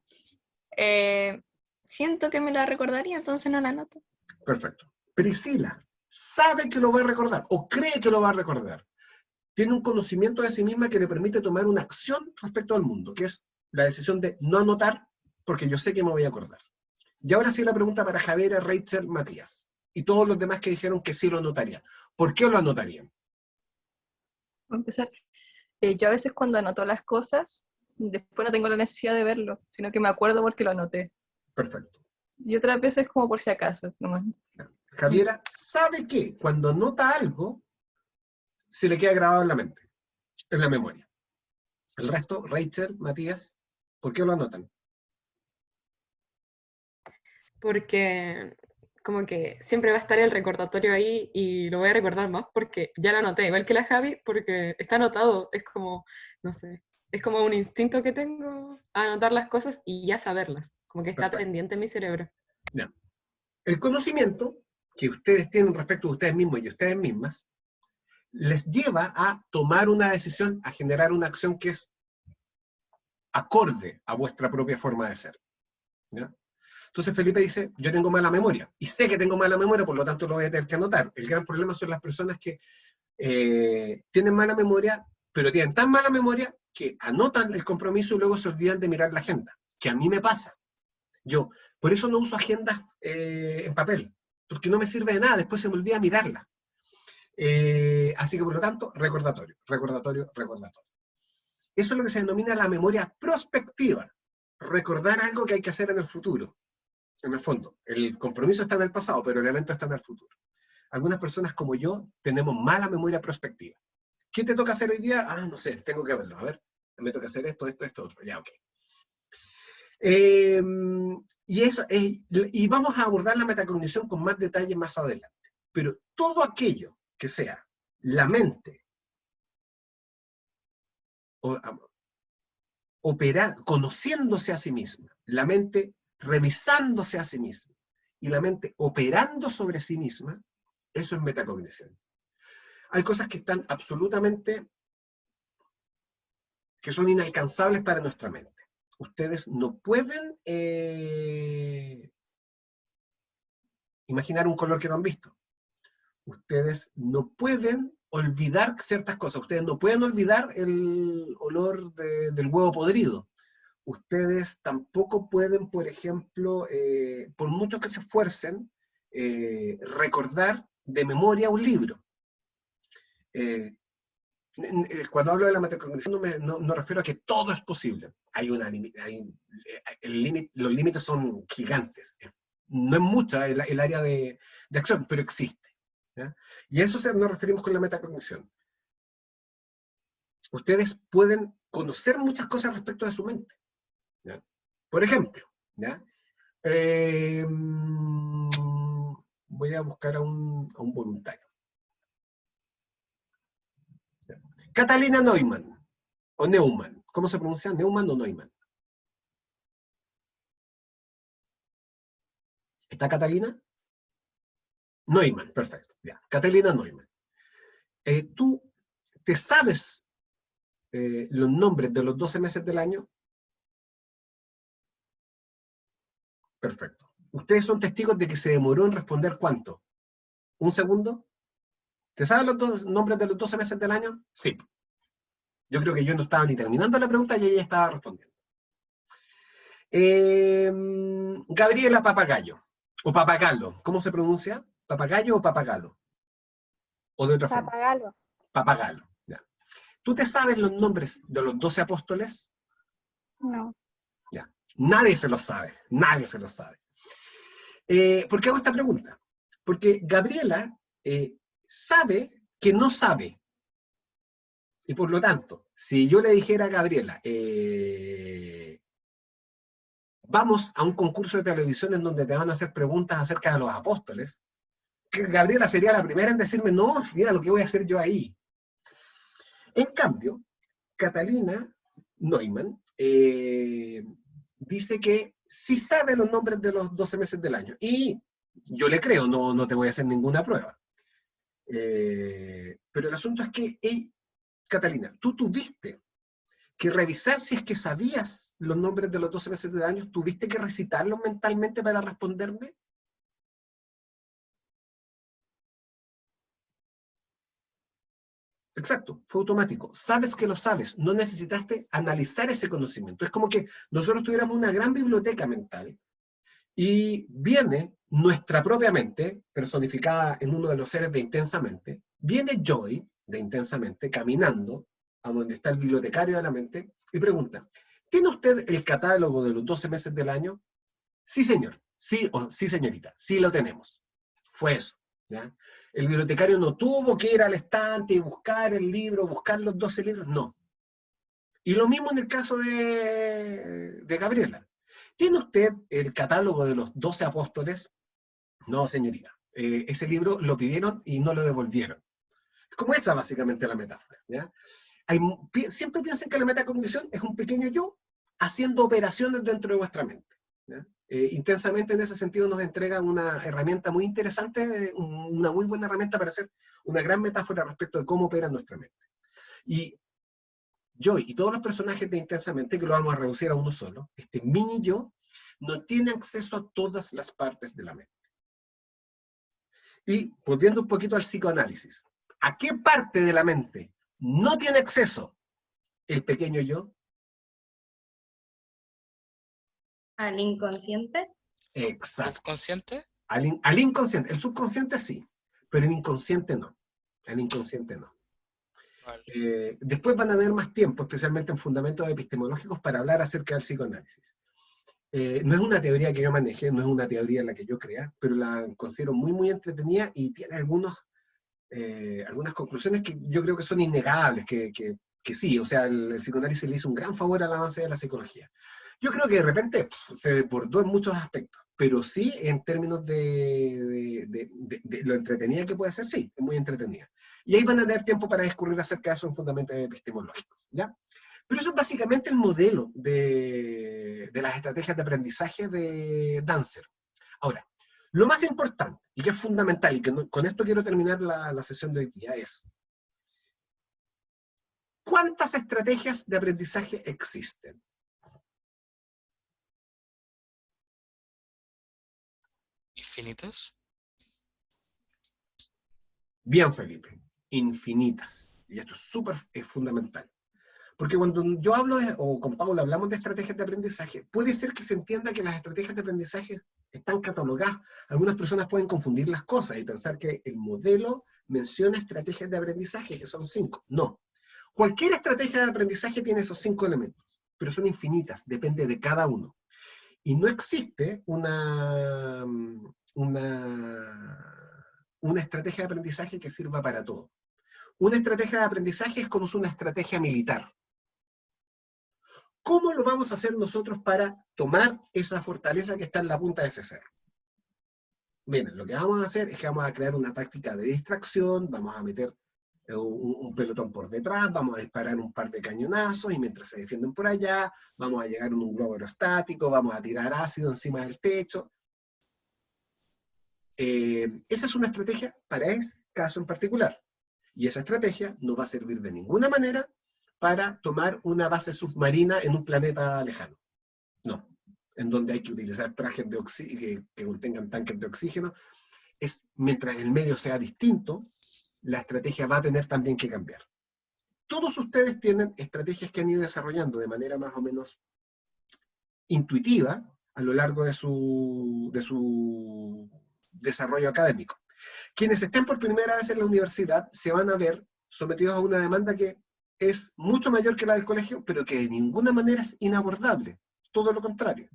siento que me la recordaría, entonces no la anoto. Perfecto. Priscila sabe que lo va a recordar, o cree que lo va a recordar. Tiene un conocimiento de sí misma que le permite tomar una acción respecto al mundo, que es la decisión de no anotar, porque yo sé que me voy a acordar. Y ahora sí la pregunta para Javiera, Rachel, Matías, y todos los demás que dijeron que sí lo anotarían. ¿Por qué lo anotarían? Para empezar, yo a veces cuando anoto las cosas, después no tengo la necesidad de verlo, sino que me acuerdo porque lo anoté. Perfecto. Y otras veces como por si acaso, nomás. Javiera sabe que cuando anota algo, se le queda grabado en la mente, en la memoria. El resto, Rachel, Matías, ¿por qué lo anotan? Porque como que siempre va a estar el recordatorio ahí y lo voy a recordar más porque ya lo anoté, igual que la Javi, porque está anotado, es como, no sé, es como un instinto que tengo a anotar las cosas y ya saberlas, como que está Perfecto. pendiente en mi cerebro. Ya. El conocimiento que ustedes tienen respecto de ustedes mismos y ustedes mismas les lleva a tomar una decisión, a generar una acción que es acorde a vuestra propia forma de ser. ¿Ya? Entonces Felipe dice, yo tengo mala memoria, y sé que tengo mala memoria, por lo tanto lo voy a tener que anotar. El gran problema son las personas que tienen mala memoria, pero tienen tan mala memoria que anotan el compromiso y luego se olvidan de mirar la agenda, que a mí me pasa. Yo, por eso no uso agendas en papel, porque no me sirve de nada, después se me olvida mirarla. Así que por lo tanto, recordatorio, recordatorio, recordatorio. Eso es lo que se denomina la memoria prospectiva. Recordar algo que hay que hacer en el futuro. En el fondo, el compromiso está en el pasado, pero el evento está en el futuro. Algunas personas como yo tenemos mala memoria prospectiva. ¿Qué te toca hacer hoy día? Ah, no sé, tengo que verlo. A ver, me toca hacer esto, esto, esto, otro. Ya, ok. Y vamos a abordar la metacognición con más detalle más adelante. Pero todo aquello que sea la mente conociéndose a sí misma, la mente revisándose a sí misma y la mente operando sobre sí misma, eso es metacognición. Hay cosas que están absolutamente, que son inalcanzables para nuestra mente. Ustedes no pueden imaginar un color que no han visto. Ustedes no pueden olvidar ciertas cosas. Ustedes no pueden olvidar el olor del huevo podrido. Ustedes tampoco pueden, por ejemplo, por mucho que se esfuercen, recordar de memoria un libro. Cuando hablo de la metacognición no refiero a que todo es posible. Los límites son gigantes. No es mucha el área de acción, pero existe. ¿Ya? Y a eso nos referimos con la metacognición. Ustedes pueden conocer muchas cosas respecto de su mente. ¿Ya? Por ejemplo, ¿ya? Voy a buscar a un voluntario. ¿Ya? Catalina Neumann, o Neumann. ¿Cómo se pronuncia? ¿Neumann o Neumann? ¿Está Catalina? Neumann, perfecto. Ya. Catalina Neumann. ¿Tú te sabes los nombres de los 12 meses del año? Perfecto. ¿Ustedes son testigos de que se demoró en responder cuánto? ¿Un segundo? ¿Te sabes los nombres de los 12 meses del año? Sí. Yo creo que yo no estaba ni terminando la pregunta y ella estaba respondiendo. Gabriela Papagayo, o Papagalo, ¿cómo se pronuncia? ¿Papagayo o Papagalo? ¿O de otra forma? Papagalo. Papagalo, ya. ¿Tú te sabes los nombres de los 12 apóstoles? No. Ya. Nadie se los sabe, nadie se los sabe. ¿Por qué hago esta pregunta? Porque Gabriela sabe que no sabe. Y por lo tanto, si yo le dijera a Gabriela, vamos a un concurso de televisión en donde te van a hacer preguntas acerca de los apóstoles, que Gabriela sería la primera en decirme, no, mira lo que voy a hacer yo ahí. En cambio, Catalina Neumann dice que sí sabe los nombres de los 12 meses del año. Y yo le creo, no te voy a hacer ninguna prueba. Pero el asunto es que, Catalina, tú tuviste que revisar si es que sabías los nombres de los 12 meses del año, ¿tuviste que recitarlos mentalmente para responderme? Exacto, fue automático. Sabes que lo sabes, no necesitaste analizar ese conocimiento. Es como que nosotros tuviéramos una gran biblioteca mental y viene nuestra propia mente, personificada en uno de los seres de Intensamente, viene Joy, de Intensamente, caminando a donde está el bibliotecario de la mente, y pregunta, ¿tiene usted el catálogo de los 12 meses del año? Sí, señor. Sí, sí, señorita. Sí lo tenemos. Fue eso. ¿Ya? El bibliotecario no tuvo que ir al estante y buscar el libro, buscar los 12 libros, no. Y lo mismo en el caso de Gabriela. ¿Tiene usted el catálogo de los 12 apóstoles? No, señorita. Ese libro lo pidieron y no lo devolvieron. Es como esa, básicamente, la metáfora. ¿Ya? Siempre piensen que la metacognición es un pequeño yo haciendo operaciones dentro de vuestra mente. ¿Ya? Intensamente, en ese sentido, nos entrega una herramienta muy interesante, una muy buena herramienta para hacer una gran metáfora respecto de cómo opera nuestra mente. Y yo y todos los personajes de Intensamente, que lo vamos a reducir a uno solo, este mini yo, no tiene acceso a todas las partes de la mente. Y volviendo un poquito al psicoanálisis, ¿a qué parte de la mente no tiene acceso el pequeño yo? Al inconsciente. Exacto. ¿Subconsciente? Al inconsciente. El subconsciente sí, pero el inconsciente no. El inconsciente no. Vale. Después van a tener más tiempo, especialmente en fundamentos epistemológicos, para hablar acerca del psicoanálisis. No es una teoría que yo maneje, no es una teoría en la que yo crea, pero la considero muy, muy entretenida y tiene algunas conclusiones que yo creo que son innegables, que sí, o sea, el psicoanálisis le hizo un gran favor al avance de la psicología. Yo creo que de repente se desbordó en muchos aspectos, pero sí en términos de lo entretenida que puede ser, sí, es muy entretenida. Y ahí van a tener tiempo para discurrir acerca de eso en fundamentos epistemológicos, ¿ya? Pero eso es básicamente el modelo de las estrategias de aprendizaje de Dancer. Ahora, lo más importante, y que es fundamental, y que con esto quiero terminar la sesión de hoy día, es ¿cuántas estrategias de aprendizaje existen? ¿Infinitos? Bien, Felipe, infinitas. Y esto es fundamental. Porque cuando yo hablo, o con Paula hablamos de estrategias de aprendizaje, puede ser que se entienda que las estrategias de aprendizaje están catalogadas. Algunas personas pueden confundir las cosas y pensar que el modelo menciona estrategias de aprendizaje, que son 5. No. Cualquier estrategia de aprendizaje tiene esos 5 elementos, pero son infinitas, depende de cada uno. Y no existe una estrategia de aprendizaje que sirva para todo. Una estrategia de aprendizaje es como una estrategia militar. ¿Cómo lo vamos a hacer nosotros para tomar esa fortaleza que está en la punta de ese cerro? Bien, lo que vamos a hacer es que vamos a crear una táctica de distracción, vamos a meter un pelotón por detrás, vamos a disparar un par de cañonazos y mientras se defienden por allá, vamos a llegar en un globo aerostático, vamos a tirar ácido encima del techo. Esa es una estrategia para ese caso en particular. Y esa estrategia no va a servir de ninguna manera para tomar una base submarina en un planeta lejano. No, en donde hay que utilizar trajes que contengan tanques de oxígeno. Mientras el medio sea distinto, la estrategia va a tener también que cambiar. Todos ustedes tienen estrategias que han ido desarrollando de manera más o menos intuitiva a lo largo de su desarrollo académico. Quienes estén por primera vez en la universidad se van a ver sometidos a una demanda que es mucho mayor que la del colegio, pero que de ninguna manera es inabordable. Todo lo contrario.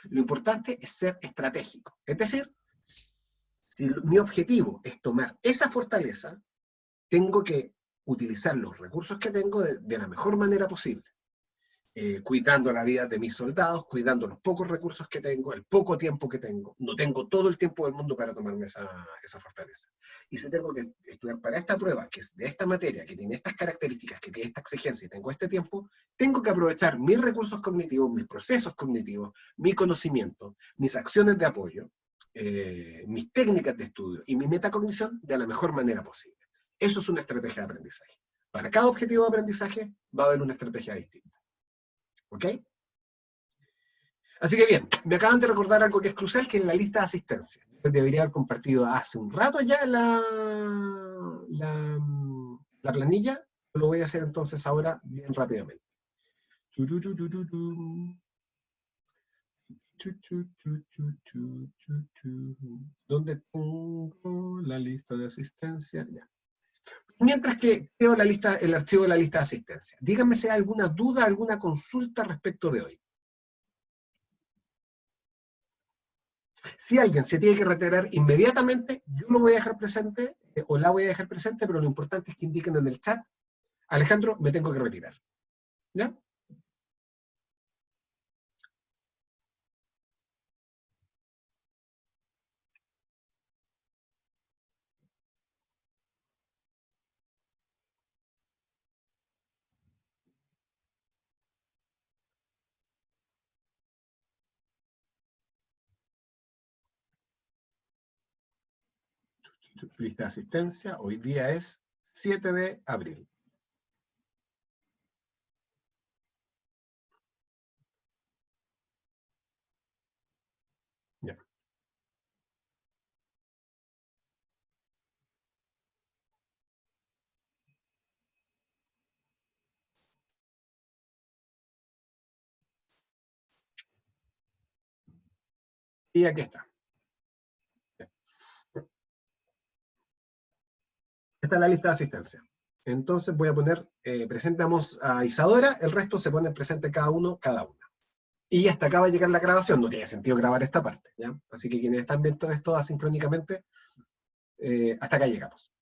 Lo importante es ser estratégico. Es decir, si mi objetivo es tomar esa fortaleza, tengo que utilizar los recursos que tengo de la mejor manera posible. Cuidando la vida de mis soldados, cuidando los pocos recursos que tengo, el poco tiempo que tengo. No tengo todo el tiempo del mundo para tomarme esa fortaleza. Y si tengo que estudiar para esta prueba, que es de esta materia, que tiene estas características, que tiene esta exigencia y tengo este tiempo, tengo que aprovechar mis recursos cognitivos, mis procesos cognitivos, mi conocimiento, mis acciones de apoyo, mis técnicas de estudio y mi metacognición de la mejor manera posible. Eso es una estrategia de aprendizaje. Para cada objetivo de aprendizaje va a haber una estrategia distinta. ¿Ok? Así que bien, me acaban de recordar algo que es crucial, que es la lista de asistencia. Debería haber compartido hace un rato ya la planilla. Lo voy a hacer entonces ahora bien rápidamente. ¿Dónde tengo la lista de asistencia? Ya. Mientras que veo el archivo de la lista de asistencia, díganme si hay alguna duda, alguna consulta respecto de hoy. Si alguien se tiene que retirar inmediatamente, yo lo voy a dejar presente, o la voy a dejar presente, pero lo importante es que indiquen en el chat, Alejandro, me tengo que retirar. ¿Ya? Lista de asistencia, hoy día es 7 de abril. Ya. Y aquí está. Esta es la lista de asistencia. Entonces voy a poner, presentamos a Isadora, el resto se pone presente cada uno, cada una. Y hasta acá va a llegar la grabación, no tiene sentido grabar esta parte, ¿ya? Así que quienes están viendo esto asincrónicamente, hasta acá llegamos.